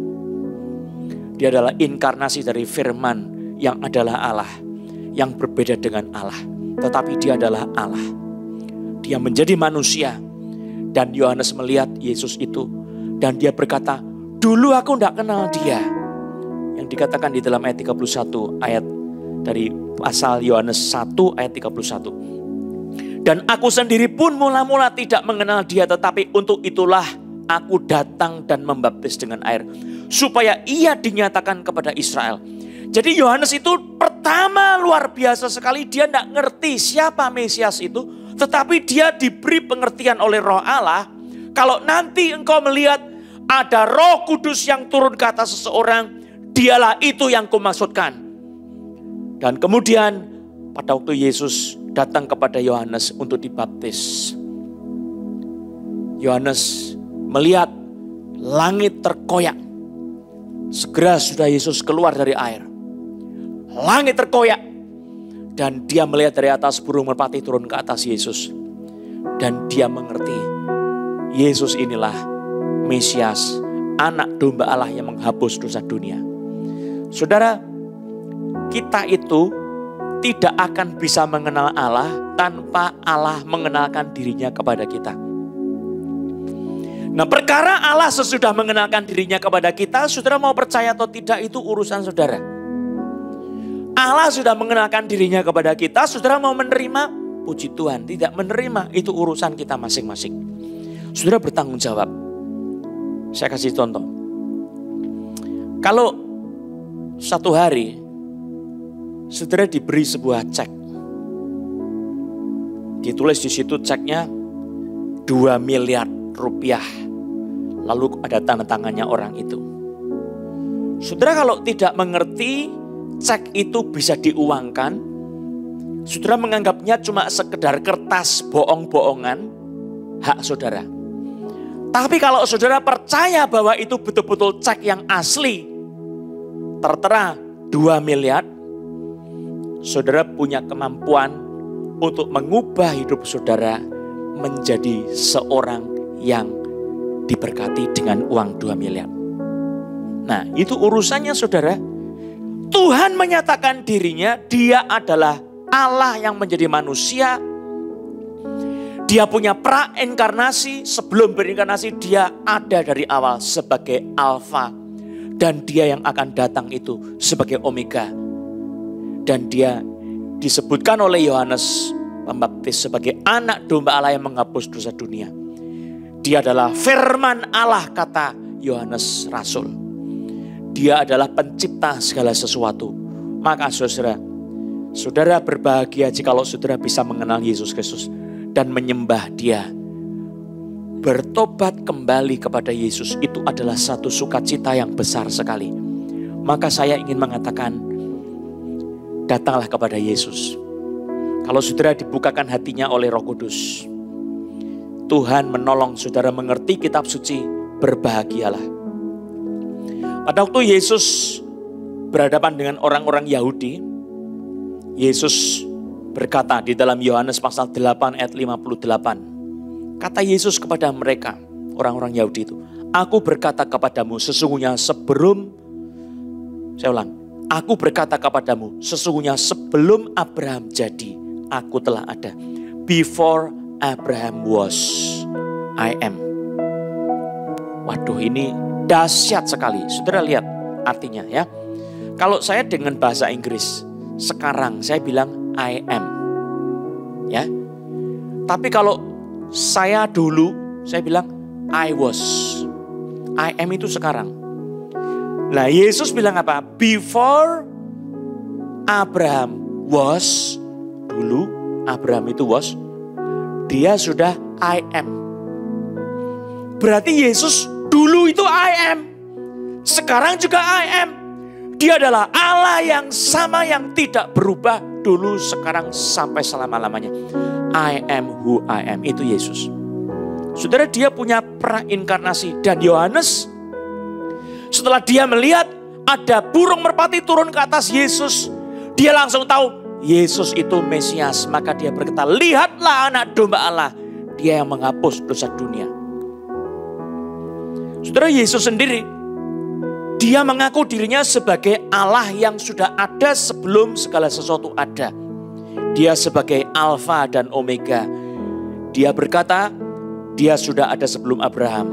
Dia adalah inkarnasi dari firman yang adalah Allah. Yang berbeda dengan Allah. Tetapi dia adalah Allah. Dia menjadi manusia. Dan Yohanes melihat Yesus itu. Dan dia berkata, dulu aku tidak kenal dia. Yang dikatakan di dalam ayat 31, ayat dari pasal Yohanes 1 ayat 31. Dan aku sendiri pun mula-mula tidak mengenal dia, tetapi untuk itulah aku datang dan membaptis dengan air, supaya ia dinyatakan kepada Israel. Jadi Yohanes itu pertama luar biasa sekali, dia tidak ngerti siapa Mesias itu, tetapi dia diberi pengertian oleh Roh Allah, kalau nanti engkau melihat ada Roh Kudus yang turun ke atas seseorang, dialah itu yang kumaksudkan. Dan kemudian pada waktu Yesus datang kepada Yohanes untuk dibaptis, Yohanes melihat langit terkoyak. Segera sudah Yesus keluar dari air. Langit terkoyak. Dan dia melihat dari atas burung merpati turun ke atas Yesus. Dan dia mengerti, Yesus inilah Mesias, anak domba Allah yang menghapus dosa dunia. Saudara, kita itu tidak akan bisa mengenal Allah tanpa Allah mengenalkan dirinya kepada kita. Nah, perkara Allah sesudah mengenalkan dirinya kepada kita, saudara mau percaya atau tidak itu urusan saudara. Allah sudah mengenalkan dirinya kepada kita, saudara mau menerima, puji Tuhan. Tidak menerima, itu urusan kita masing-masing. Saudara bertanggung jawab. Saya kasih contoh. Kalau satu hari saudara diberi sebuah cek, ditulis di situ ceknya 2 miliar rupiah, lalu ada tanda tangannya orang itu. Saudara kalau tidak mengerti cek itu bisa diuangkan, saudara menganggapnya cuma sekedar kertas bohong-bohongan, hak saudara. Tapi kalau saudara percaya bahwa itu betul-betul cek yang asli, tertera 2 miliar, saudara punya kemampuan untuk mengubah hidup saudara menjadi seorang yang diberkati dengan uang 2 miliar. Nah, itu urusannya saudara. Tuhan menyatakan dirinya, dia adalah Allah yang menjadi manusia. Dia punya prainkarnasi, sebelum berinkarnasi dia ada dari awal sebagai Alfa. Dan dia yang akan datang itu sebagai Omega. Dan dia disebutkan oleh Yohanes Pembaptis sebagai anak domba Allah yang menghapus dosa dunia. Dia adalah firman Allah, kata Yohanes Rasul. Dia adalah pencipta segala sesuatu. Maka saudara berbahagia jikalau saudara bisa mengenal Yesus Kristus dan menyembah dia. Bertobat kembali kepada Yesus itu adalah satu sukacita yang besar sekali. Maka saya ingin mengatakan, datanglah kepada Yesus. Kalau saudara dibukakan hatinya oleh Roh Kudus, Tuhan menolong saudara mengerti kitab suci, berbahagialah. Pada waktu Yesus berhadapan dengan orang-orang Yahudi, Yesus berkata di dalam Yohanes pasal 8 ayat 58. Kata Yesus kepada mereka, orang-orang Yahudi itu, aku berkata kepadamu sesungguhnya aku berkata kepadamu sesungguhnya sebelum Abraham jadi, aku telah ada. Before Abraham was, I am. Waduh, ini dahsyat sekali. Saudara lihat artinya ya. Kalau saya dengan bahasa Inggris, sekarang saya bilang I am. Ya. Tapi kalau saya dulu, saya bilang I was. I am itu sekarang. Nah, Yesus bilang apa? Before Abraham was, dulu Abraham itu was, dia sudah I am. Berarti Yesus dulu itu I am, sekarang juga I am. Dia adalah Allah yang sama yang tidak berubah dulu, sekarang, sampai selama-lamanya. I am who I am, itu Yesus. Saudara, dia punya prainkarnasi. Dan Yohanes setelah dia melihat ada burung merpati turun ke atas Yesus, dia langsung tahu Yesus itu Mesias. Maka dia berkata, lihatlah anak domba Allah, dia yang menghapus dosa dunia. Saudara, Yesus sendiri, dia mengaku dirinya sebagai Allah yang sudah ada sebelum segala sesuatu ada. Dia sebagai Alfa dan Omega. Dia berkata, dia sudah ada sebelum Abraham.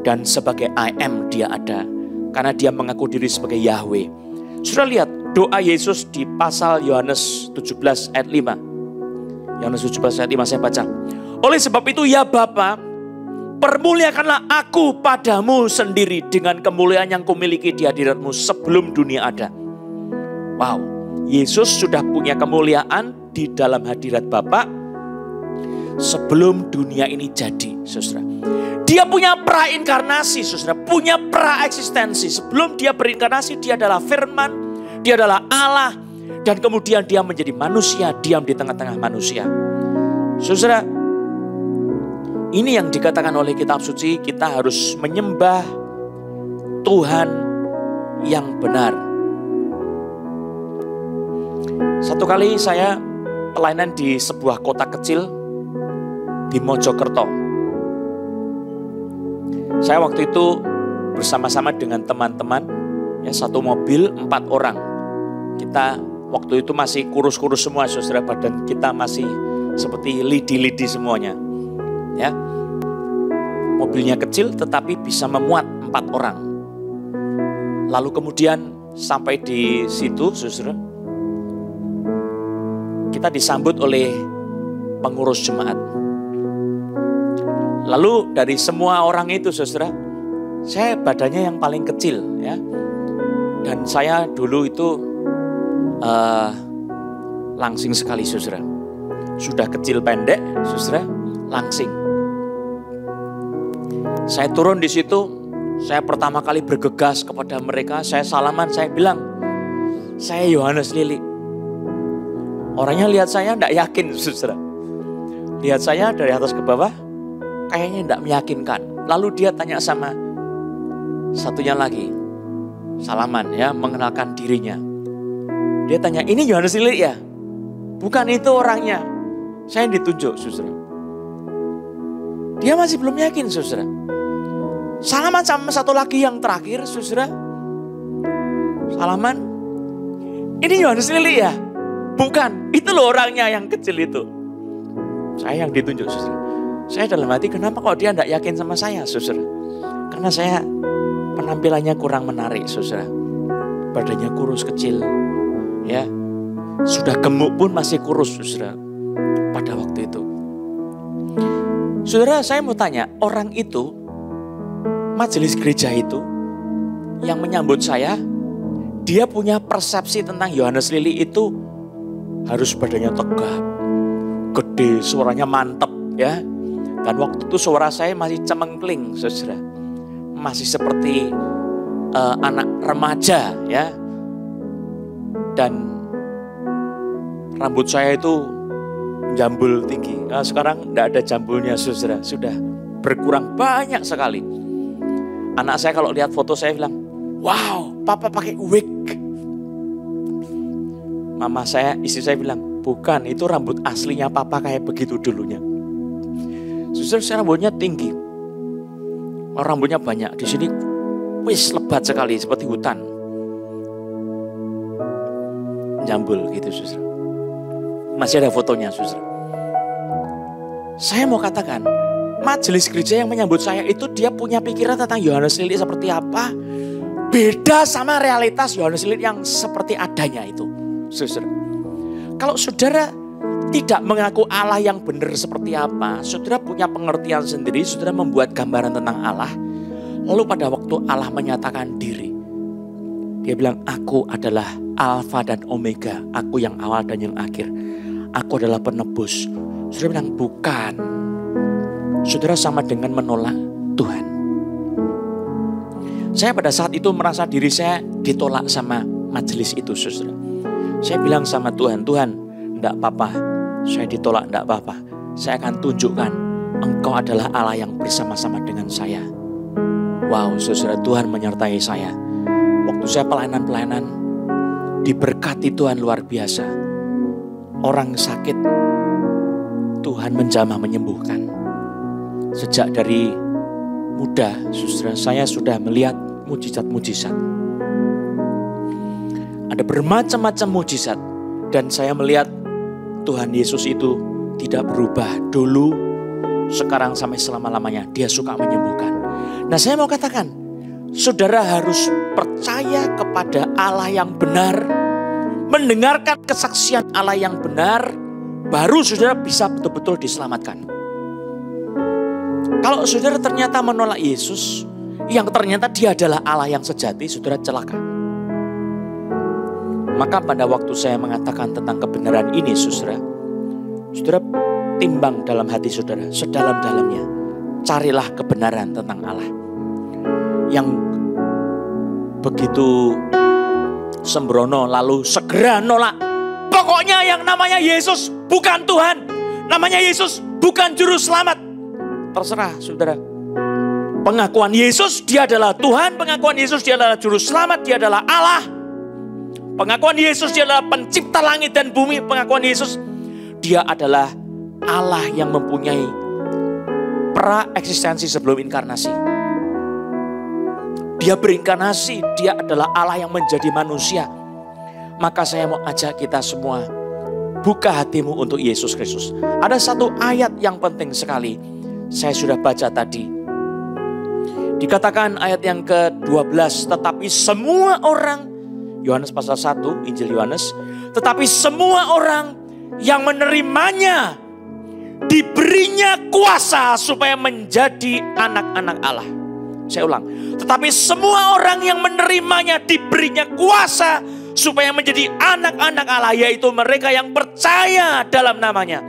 Dan sebagai I am dia ada. Karena dia mengaku diri sebagai Yahweh. Sudah lihat doa Yesus di pasal Yohanes 17 ayat 5. Yohanes 17 ayat 5 saya baca. Oleh sebab itu ya Bapa, permuliakanlah aku padamu sendiri dengan kemuliaan yang kumiliki di hadiratmu sebelum dunia ada. Wow, Yesus sudah punya kemuliaan di dalam hadirat Bapa sebelum dunia ini jadi, saudara. Dia punya prainkarnasi, saudara, punya praeksistensi. Sebelum dia berinkarnasi, dia adalah firman, dia adalah Allah, dan kemudian dia menjadi manusia, diam di tengah-tengah manusia. Saudara, ini yang dikatakan oleh kitab suci, kita harus menyembah Tuhan yang benar. Satu kali saya pelayanan di sebuah kota kecil di Mojokerto. Saya waktu itu bersama-sama dengan teman-teman, ya, satu mobil 4 orang. Kita waktu itu masih kurus-kurus semua, saudara, badan kita masih seperti lidi-lidi semuanya. Ya, mobilnya kecil tetapi bisa memuat 4 orang. Lalu kemudian sampai di situ, saudara, kita disambut oleh pengurus jemaat. Lalu dari semua orang itu, saudara, saya badannya yang paling kecil, ya. Dan saya dulu itu langsing sekali, saudara. Sudah kecil pendek, saudara, langsing. Saya turun di situ, saya pertama kali bergegas kepada mereka, saya salaman, saya bilang, saya Yohanes Lili. Orangnya lihat saya tidak yakin, saudara. Lihat saya dari atas ke bawah, kayaknya tidak meyakinkan. Lalu dia tanya sama satunya lagi, salaman, ya, mengenalkan dirinya. Dia tanya, ini Yohanes Lili ya? Bukan, itu orangnya. Saya yang ditunjuk, saudara. Dia masih belum yakin, saudara. Salaman sama satu lagi yang terakhir, saudara. Salaman, ini Yohanes Lili ya? Bukan, itu loh orangnya yang kecil itu. Saya yang ditunjuk, saudara. Saya dalam hati, kenapa kok dia tidak yakin sama saya, saudara? Karena saya penampilannya kurang menarik, saudara. Badannya kurus kecil, ya. Sudah gemuk pun masih kurus, saudara. Pada waktu itu, saudara, saya mau tanya, orang itu, majelis gereja itu, yang menyambut saya, dia punya persepsi tentang Yohanes Lili itu harus badannya tegap, gede, suaranya mantep, ya. Dan waktu itu suara saya masih cemengkling, saudara. Masih seperti anak remaja, ya. Dan rambut saya itu jambul tinggi. Nah, sekarang tidak ada jambulnya, saudara. Sudah berkurang banyak sekali. Anak saya kalau lihat foto saya bilang, wow, papa pakai wig. Mama saya, istri saya bilang, bukan, itu rambut aslinya papa kayak begitu dulunya. Saudara, rambutnya tinggi. Rambutnya banyak. Di sini wis lebat sekali seperti hutan. Jambul gitu, saudara. Masih ada fotonya, saudara. Saya mau katakan, majelis gereja yang menyambut saya itu dia punya pikiran tentang Yohanes Lili seperti apa. Beda sama realitas Yohanes Lili yang seperti adanya itu, saudara. Kalau saudara tidak mengaku Allah yang benar seperti apa, saudara punya pengertian sendiri, saudara membuat gambaran tentang Allah. Lalu pada waktu Allah menyatakan diri, dia bilang, aku adalah Alfa dan Omega, aku yang awal dan yang akhir. Aku adalah penebus. Saudara bilang, bukan. Saudara sama dengan menolak Tuhan. Saya pada saat itu merasa diri saya ditolak sama majelis itu, saudara. Saya bilang sama Tuhan, Tuhan, enggak apa-apa. Saya ditolak, enggak apa-apa. Saya akan tunjukkan Engkau adalah Allah yang bersama-sama dengan saya. Wow, saudara, Tuhan menyertai saya. Waktu saya pelayanan-pelayanan, diberkati Tuhan luar biasa. Orang sakit, Tuhan menjamah menyembuhkan. Sejak dari muda, saudara, saya sudah melihat mujizat-mujizat. Ada bermacam-macam mujizat. Dan saya melihat Tuhan Yesus itu tidak berubah dulu, sekarang sampai selama-lamanya. Dia suka menyembuhkan. Nah, saya mau katakan, saudara harus percaya kepada Allah yang benar, mendengarkan kesaksian Allah yang benar, baru saudara bisa betul-betul diselamatkan. Kalau saudara ternyata menolak Yesus, yang ternyata dia adalah Allah yang sejati, saudara celaka. Maka pada waktu saya mengatakan tentang kebenaran ini, saudara timbang dalam hati saudara, sedalam-dalamnya. Carilah kebenaran tentang Allah. Yang begitu sembrono lalu segera nolak. Pokoknya yang namanya Yesus bukan Tuhan. Namanya Yesus bukan Juru Selamat. Terserah saudara. Pengakuan Yesus dia adalah Tuhan. Pengakuan Yesus dia adalah Juru Selamat. Dia adalah Allah. Pengakuan Yesus dia adalah pencipta langit dan bumi. Pengakuan Yesus dia adalah Allah yang mempunyai pra-eksistensi sebelum inkarnasi. Dia berinkarnasi. Dia adalah Allah yang menjadi manusia. Maka saya mau ajak kita semua, buka hatimu untuk Yesus Kristus. Ada satu ayat yang penting sekali. Saya sudah baca tadi. Dikatakan ayat yang ke-12. Tetapi semua orang, Yohanes pasal 1, Injil Yohanes. Tetapi semua orang yang menerimanya, diberinya kuasa supaya menjadi anak-anak Allah. Saya ulang. Tetapi semua orang yang menerimanya, diberinya kuasa supaya menjadi anak-anak Allah. Yaitu mereka yang percaya dalam namanya.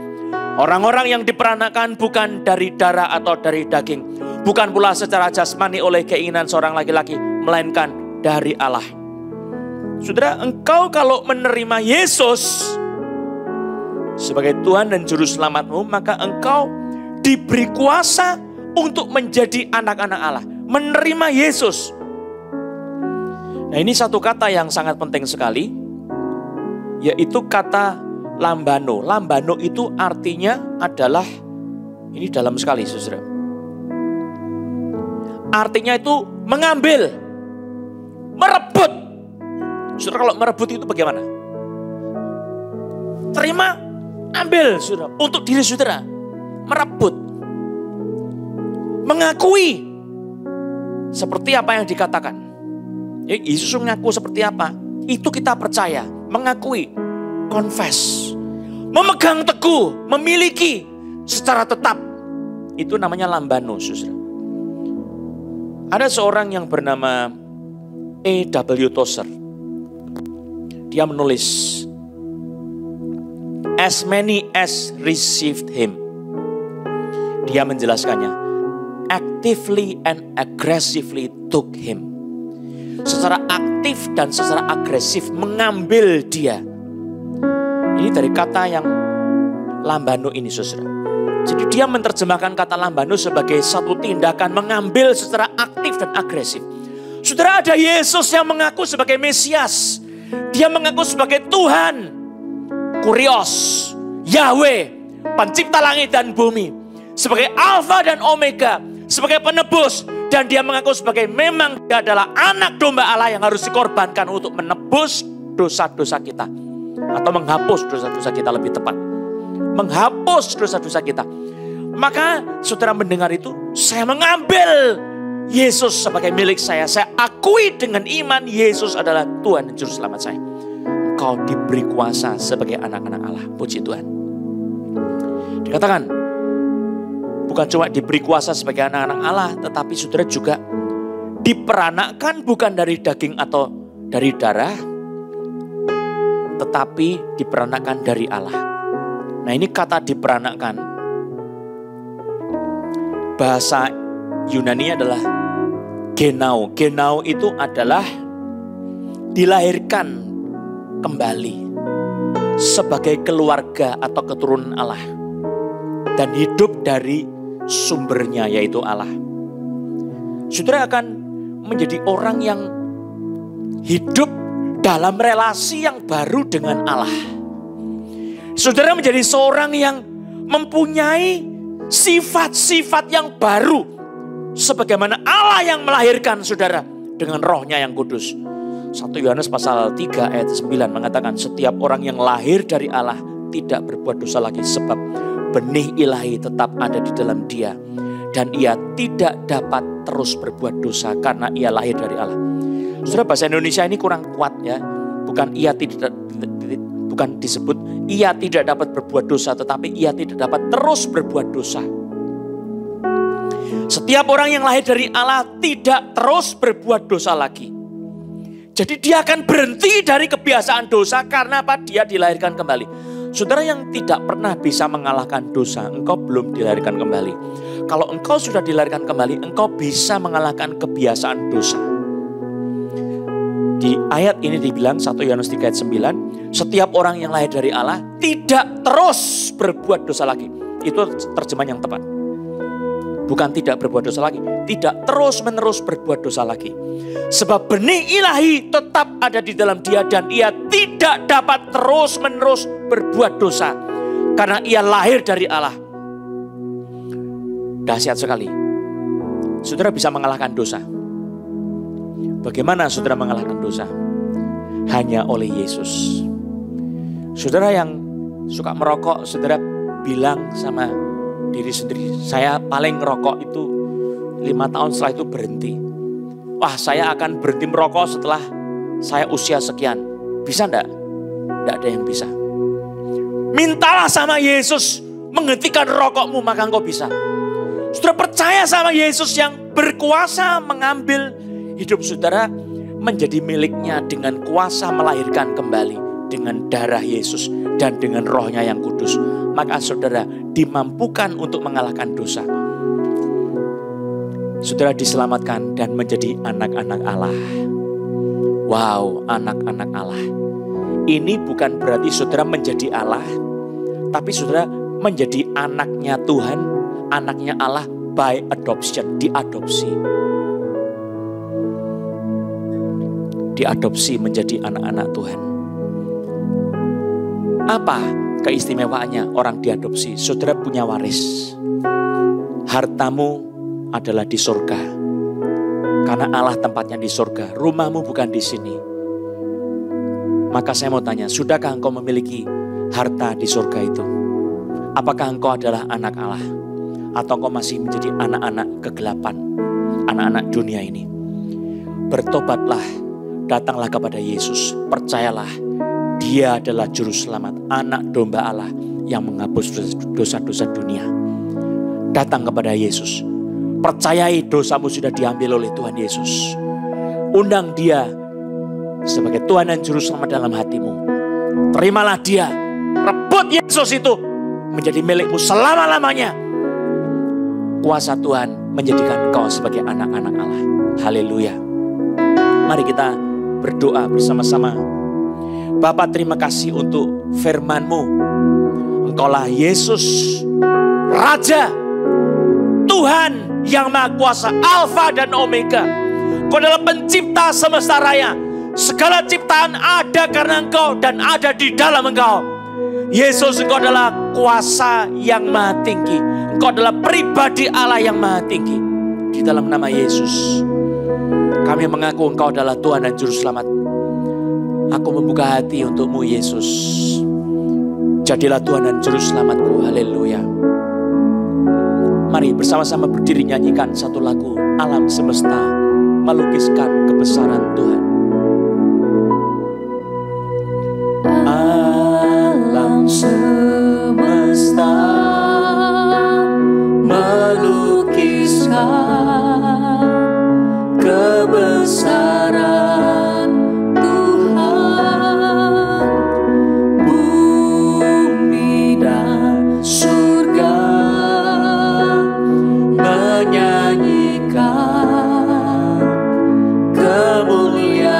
Orang-orang yang diperanakan bukan dari darah atau dari daging. Bukan pula secara jasmani oleh keinginan seorang laki-laki. Melainkan dari Allah. Saudara, engkau kalau menerima Yesus sebagai Tuhan dan Juru Selamatmu, maka engkau diberi kuasa untuk menjadi anak-anak Allah. Menerima Yesus. Nah, ini satu kata yang sangat penting sekali. Yaitu kata lambano. Lambano itu artinya adalah, ini dalam sekali saudara. Artinya itu mengambil, merebut. Saudara, kalau merebut itu bagaimana? Terima, ambil saudara, untuk diri saudara. Merebut. Mengakui. Seperti apa yang dikatakan. Yesus mengaku seperti apa? Itu kita percaya. Mengakui. Confess. Memegang teguh, memiliki secara tetap. Itu namanya lambano, saudara. Ada seorang yang bernama A.W. Tozer. Dia menulis, as many as received him. Dia menjelaskannya, actively and aggressively took him. Secara aktif dan secara agresif mengambil dia. Ini dari kata yang lambano ini, saudara. Jadi dia menerjemahkan kata lambano sebagai satu tindakan mengambil secara aktif dan agresif. Saudara, ada Yesus yang mengaku sebagai Mesias. Dia mengaku sebagai Tuhan, Kurios, Yahweh, pencipta langit dan bumi. Sebagai Alfa dan Omega, sebagai penebus. Dan dia mengaku sebagai memang dia adalah anak domba Allah yang harus dikorbankan untuk menebus dosa-dosa kita. Atau menghapus dosa-dosa kita, lebih tepat. Menghapus dosa-dosa kita. Maka saudara mendengar itu, saya mengambil Yesus sebagai milik saya. Saya akui dengan iman Yesus adalah Tuhan dan Juru Selamat saya. Engkau diberi kuasa sebagai anak-anak Allah. Puji Tuhan. Dikatakan, bukan cuma diberi kuasa sebagai anak-anak Allah, tetapi saudara juga diperanakkan bukan dari daging atau dari darah, tetapi diperanakkan dari Allah. Nah, ini kata diperanakkan, bahasa Yunani adalah genao. Genao itu adalah dilahirkan kembali sebagai keluarga atau keturunan Allah. Dan hidup dari sumbernya, yaitu Allah. Saudara akan menjadi orang yang hidup dalam relasi yang baru dengan Allah. Saudara menjadi seorang yang mempunyai sifat-sifat yang baru. Sebagaimana Allah yang melahirkan saudara dengan rohnya yang kudus. 1 Yohanes pasal 3 ayat 9 mengatakan, setiap orang yang lahir dari Allah tidak berbuat dosa lagi, sebab benih ilahi tetap ada di dalam dia. Dan ia tidak dapat terus berbuat dosa karena ia lahir dari Allah. Saudara, bahasa Indonesia ini kurang kuat ya. Bukan disebut ia tidak dapat berbuat dosa, tetapi ia tidak dapat terus berbuat dosa. Setiap orang yang lahir dari Allah tidak terus berbuat dosa lagi. Jadi dia akan berhenti dari kebiasaan dosa karena apa? Dia dilahirkan kembali. Saudara yang tidak pernah bisa mengalahkan dosa, engkau belum dilahirkan kembali. Kalau engkau sudah dilahirkan kembali, engkau bisa mengalahkan kebiasaan dosa. Di ayat ini dibilang 1 Yohanes 3 ayat 9, setiap orang yang lahir dari Allah tidak terus berbuat dosa lagi. Itu terjemahan yang tepat. Bukan tidak berbuat dosa lagi, tidak terus-menerus berbuat dosa lagi. Sebab benih ilahi tetap ada di dalam dia dan ia tidak dapat terus-menerus berbuat dosa. Karena ia lahir dari Allah. Dahsyat sekali. Saudara bisa mengalahkan dosa. Bagaimana saudara mengalahkan dosa? Hanya oleh Yesus. Saudara yang suka merokok, saudara bilang sama diri sendiri, saya paling ngerokok itu 5 tahun setelah itu berhenti. Wah, saya akan berhenti merokok setelah saya usia sekian. Bisa enggak? Enggak ada yang bisa. Mintalah sama Yesus menghentikan rokokmu, maka engkau bisa. Saudara percaya sama Yesus yang berkuasa mengambil hidup saudara menjadi miliknya dengan kuasa melahirkan kembali dengan darah Yesus dan dengan rohnya yang kudus. Maka saudara dimampukan untuk mengalahkan dosa. Saudara diselamatkan dan menjadi anak-anak Allah. Wow, anak-anak Allah. Ini bukan berarti saudara menjadi Allah, tapi saudara menjadi anaknya Tuhan, anaknya Allah by adoption, diadopsi. Diadopsi menjadi anak-anak Tuhan. Apa keistimewaannya orang diadopsi? Saudara punya waris. Hartamu adalah di surga. Karena Allah tempatnya di surga. Rumahmu bukan di sini. Maka saya mau tanya, sudahkah engkau memiliki harta di surga itu? Apakah engkau adalah anak Allah? Atau engkau masih menjadi anak-anak kegelapan, anak-anak dunia ini? Bertobatlah, datanglah kepada Yesus. Percayalah, Dia adalah juru selamat, anak domba Allah yang menghapus dosa-dosa dunia. Datang kepada Yesus. Percayai dosamu sudah diambil oleh Tuhan Yesus. Undang Dia sebagai Tuhan dan juru selamat dalam hatimu. Terimalah Dia. Rebut Yesus itu menjadi milikmu selama-lamanya. Kuasa Tuhan menjadikan engkau sebagai anak-anak Allah. Haleluya. Mari kita berdoa bersama-sama. Bapa, terima kasih untuk firman-Mu. Engkaulah Yesus, Raja, Tuhan yang Maha Kuasa, Alfa dan Omega. Engkau adalah pencipta semesta raya. Segala ciptaan ada karena Engkau dan ada di dalam Engkau. Yesus, Engkau adalah kuasa yang maha tinggi. Engkau adalah pribadi Allah yang maha tinggi. Di dalam nama Yesus, kami mengaku Engkau adalah Tuhan dan Juru Selamat. Aku membuka hati untuk-Mu, Yesus. Jadilah Tuhan dan Juru Selamatku. Haleluya. Mari bersama-sama berdiri nyanyikan satu lagu Alam Semesta melukiskan kebesaran Tuhan. Alam semesta melukiskan kebesaran Tuhan. Bumi dan surga menyanyikan kemuliaan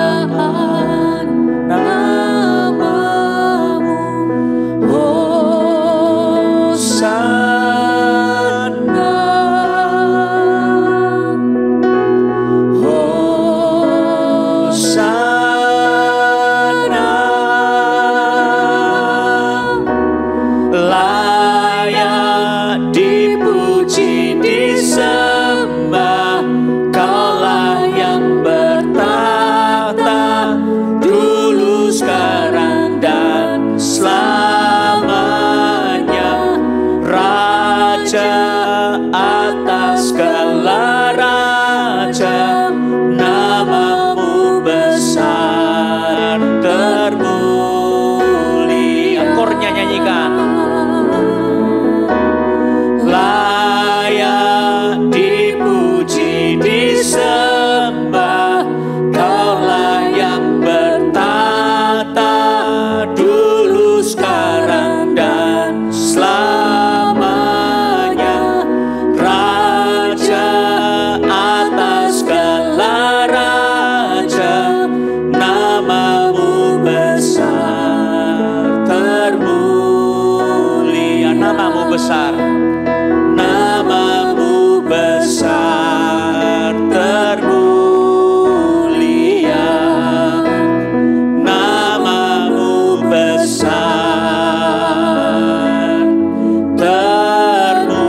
Raja atas segala raja, namamu besar termulia. Kornya nyanyikan. Layak dipuji disembah, Kaulah yang bertata dulu, sekarang dan selamanya. Raja atas segala raja, namamu besar termulia. Namamu besar, namamu besar termulia, namamu besar termulia.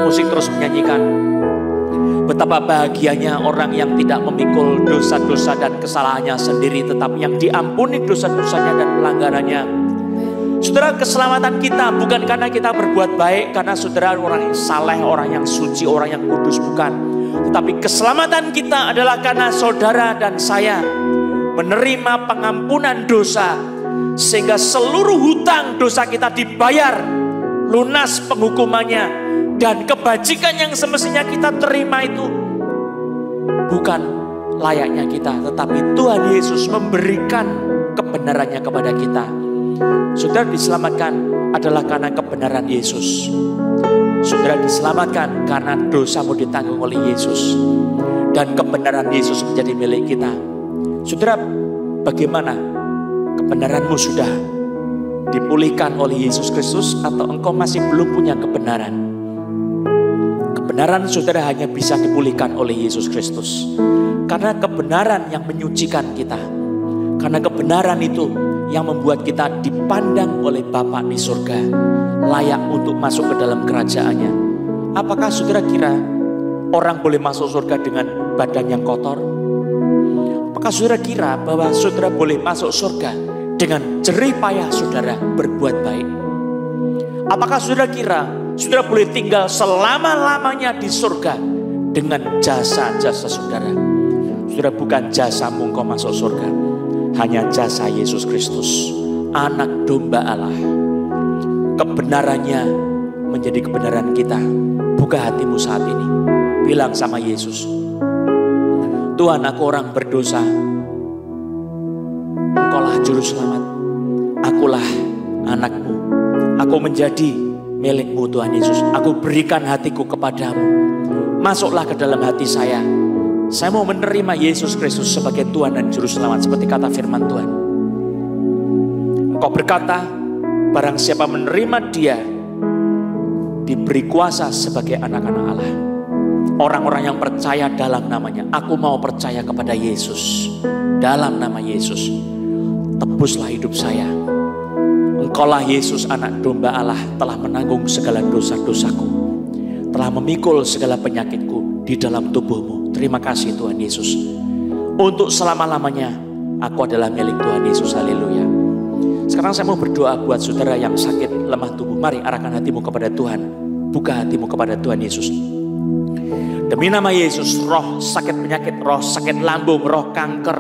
Musik terus menyanyikan. Betapa bahagianya orang yang tidak memikul dosa-dosa dan kesalahannya sendiri, tetapi yang diampuni dosa-dosanya dan pelanggarannya. Saudara, keselamatan kita bukan karena kita berbuat baik, karena saudara orang yang saleh, orang yang suci, orang yang kudus, bukan. Tetapi keselamatan kita adalah karena saudara dan saya menerima pengampunan dosa, sehingga seluruh hutang dosa kita dibayar, lunas penghukumannya. Dan kebajikan yang semestinya kita terima itu bukan layaknya kita, tetapi Tuhan Yesus memberikan kebenarannya kepada kita. Saudara diselamatkan adalah karena kebenaran Yesus. Saudara diselamatkan karena dosamu ditanggung oleh Yesus. Dan kebenaran Yesus menjadi milik kita. Saudara, bagaimana kebenaranmu sudah dipulihkan oleh Yesus Kristus, atau engkau masih belum punya kebenaran? Kebenaran saudara hanya bisa dipulihkan oleh Yesus Kristus. Karena kebenaran yang menyucikan kita. Karena kebenaran itu yang membuat kita dipandang oleh Bapa di surga, layak untuk masuk ke dalam kerajaannya. Apakah saudara kira orang boleh masuk surga dengan badan yang kotor? Apakah saudara kira bahwa saudara boleh masuk surga dengan jerih payah saudara berbuat baik? Apakah saudara kira saudara boleh tinggal selama-lamanya di surga dengan jasa-jasa saudara? Saudara, bukan jasamu engkau masuk surga, hanya jasa Yesus Kristus, anak domba Allah. Kebenarannya menjadi kebenaran kita. Buka hatimu saat ini, bilang sama Yesus, Tuhan, aku orang berdosa, Engkaulah juru selamat, akulah anakmu, aku menjadi milikmu Tuhan Yesus. Aku berikan hatiku kepadamu. Masuklah ke dalam hati saya. Saya mau menerima Yesus Kristus sebagai Tuhan dan Juru Selamat, seperti kata firman Tuhan. Engkau berkata, barang siapa menerima Dia, diberi kuasa sebagai anak-anak Allah. Orang-orang yang percaya dalam namanya. Aku mau percaya kepada Yesus. Dalam nama Yesus, tebuslah hidup saya. Engkaulah Yesus, anak domba Allah, telah menanggung segala dosa-dosaku, telah memikul segala penyakitku di dalam tubuhmu. Terima kasih Tuhan Yesus. Untuk selama-lamanya aku adalah milik Tuhan Yesus. Haleluya. Sekarang saya mau berdoa buat saudara yang sakit lemah tubuh. Mari arahkan hatimu kepada Tuhan. Buka hatimu kepada Tuhan Yesus. Demi nama Yesus, roh sakit penyakit, roh sakit lambung, roh kanker,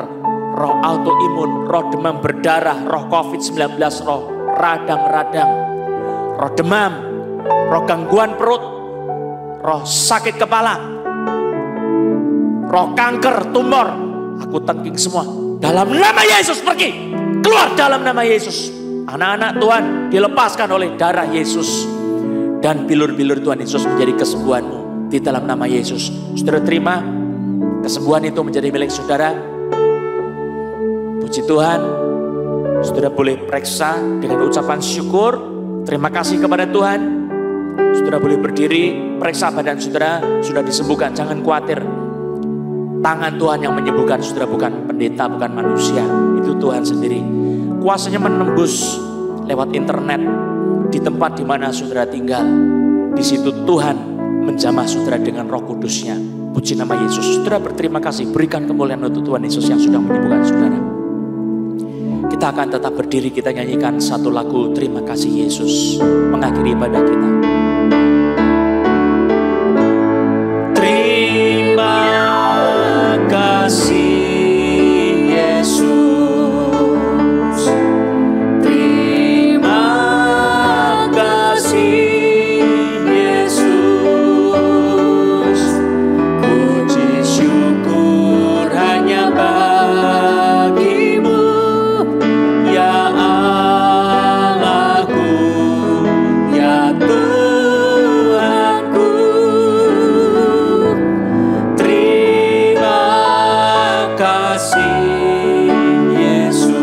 roh autoimun, roh demam berdarah, roh COVID-19, roh radang-radang, roh demam, roh gangguan perut, roh sakit kepala, roh kanker, tumor, aku tangking semua. Dalam nama Yesus pergi. Keluar dalam nama Yesus. Anak-anak Tuhan dilepaskan oleh darah Yesus. Dan bilur-bilur Tuhan Yesus menjadi kesembuhanmu di dalam nama Yesus. Saudara terima kesembuhan itu menjadi milik saudara. Puji Tuhan. Saudara boleh periksa dengan ucapan syukur. Terima kasih kepada Tuhan. Saudara boleh berdiri, periksa badan saudara, sudah disembuhkan. Jangan khawatir. Tangan Tuhan yang menyembuhkan saudara, bukan pendeta, bukan manusia. Itu Tuhan sendiri. Kuasanya menembus lewat internet di tempat di mana saudara tinggal. Di situ Tuhan menjamah saudara dengan Roh Kudus-Nya. Puji nama Yesus. Saudara berterima kasih, berikan kemuliaan untuk Tuhan Yesus yang sudah menyembuhkan saudara. Kita akan tetap berdiri, kita nyanyikan satu lagu Terima Kasih Yesus mengakhiri ibadah kita. Terima kasih Yesus, terima kasih Yesus, puji syukur hanya bagimu ya Allahku, ya Tuhanku. Terima kasih Yesus,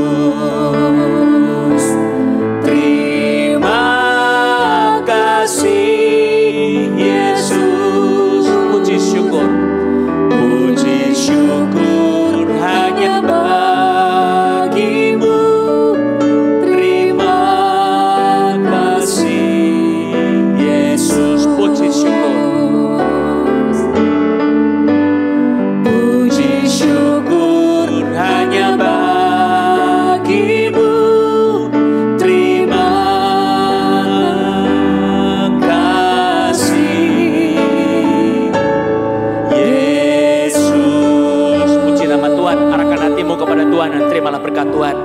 terima kasih Yesus, puji syukur hanya bagimu. Terima kasih Yesus, puji syukur hanya bagimu. Terima kasih Yesus. Puji nama Tuhan, arahkan hatimu kepada Tuhan dan terimalah berkat Tuhan.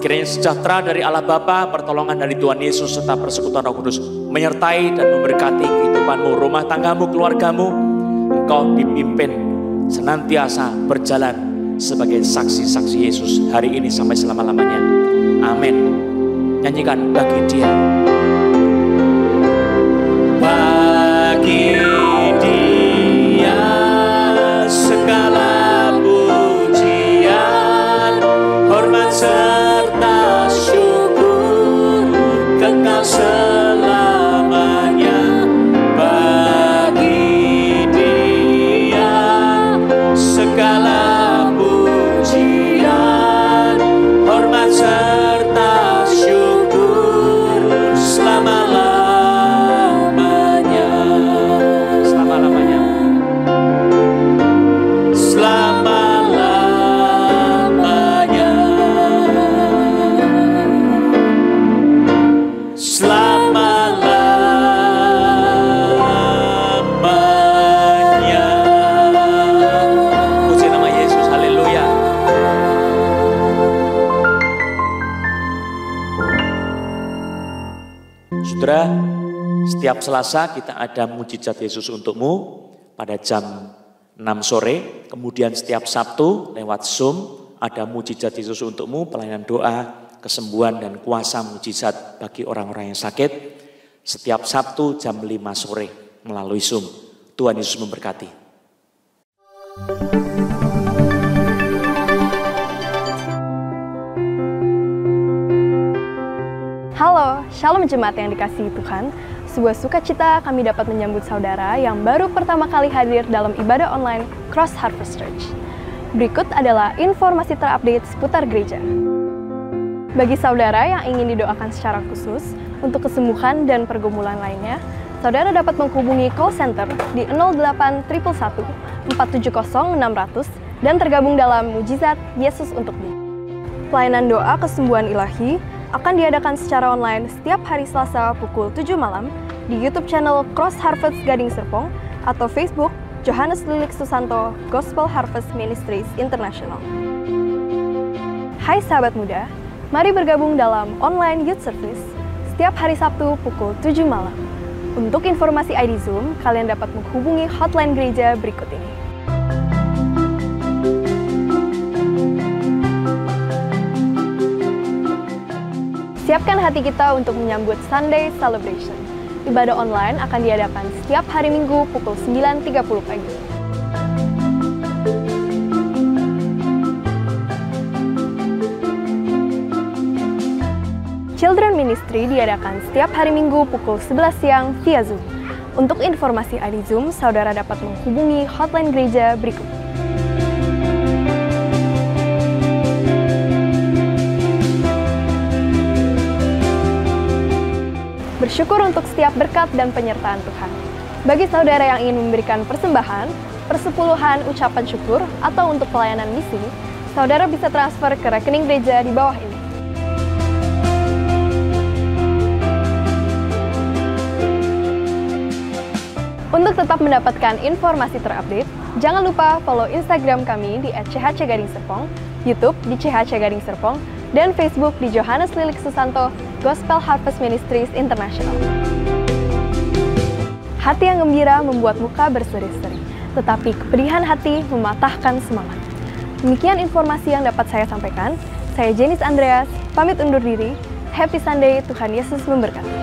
Kiranya sejahtera dari Allah Bapa, pertolongan dari Tuhan Yesus, serta persekutuan Roh Kudus menyertai dan memberkati kehidupanmu, rumah tanggamu, keluargamu. Engkau dipimpin senantiasa berjalan sebagai saksi-saksi Yesus hari ini sampai selama-lamanya. Amin. Nyanyikan bagi Dia. Bagi Dia segala pujian, hormat serta syukur kekal selamanya. Bagi Dia segala pujian, hormat serta syukur selama-lamanya. Selama-lamanya. Selama-lamanya. Selama-lamanya. Puji nama Yesus, haleluya. Saudara, setiap Selasa kita ada mujizat Yesus untukmu pada jam 6 sore. Kemudian setiap Sabtu lewat Zoom ada mujizat Yesus untukmu, pelayanan doa, kesembuhan dan kuasa mujizat bagi orang-orang yang sakit. Setiap Sabtu jam 5 sore melalui Zoom. Tuhan Yesus memberkati. Halo, Shalom Jemaat yang dikasihi Tuhan. Sebuah sukacita kami dapat menyambut saudara yang baru pertama kali hadir dalam ibadah online Cross Harvest Church. Berikut adalah informasi terupdate seputar gereja. Bagi saudara yang ingin didoakan secara khusus untuk kesembuhan dan pergumulan lainnya, saudara dapat menghubungi call center di 08 111 470 600 dan tergabung dalam Mujizat Yesus Untukmu. Pelayanan doa kesembuhan ilahi akan diadakan secara online setiap hari Selasa pukul 7 malam di YouTube channel Cross Harvest Gading Serpong atau Facebook Johannes Lilik Susanto Gospel Harvest Ministries International. Hai sahabat muda, mari bergabung dalam online youth service setiap hari Sabtu pukul 7 malam. Untuk informasi ID Zoom, kalian dapat menghubungi hotline gereja berikut ini. Siapkan hati kita untuk menyambut Sunday Celebration. Ibadah online akan diadakan setiap hari Minggu pukul 9.30 pagi. Children Ministry diadakan setiap hari Minggu pukul 11 siang via Zoom. Untuk informasi ID Zoom, saudara dapat menghubungi hotline gereja berikut. Bersyukur untuk setiap berkat dan penyertaan Tuhan. Bagi saudara yang ingin memberikan persembahan, persepuluhan, ucapan syukur, atau untuk pelayanan misi, saudara bisa transfer ke rekening gereja di bawah ini. Untuk tetap mendapatkan informasi terupdate, jangan lupa follow Instagram kami di @chc_serpong, YouTube di @chc_serpong, dan Facebook di Johannes Lilik Susanto Gospel Harvest Ministries International. Hati yang gembira membuat muka berseri-seri, tetapi kepedihan hati mematahkan semangat. Demikian informasi yang dapat saya sampaikan. Saya Jenis Andreas, pamit undur diri. Happy Sunday, Tuhan Yesus memberkati.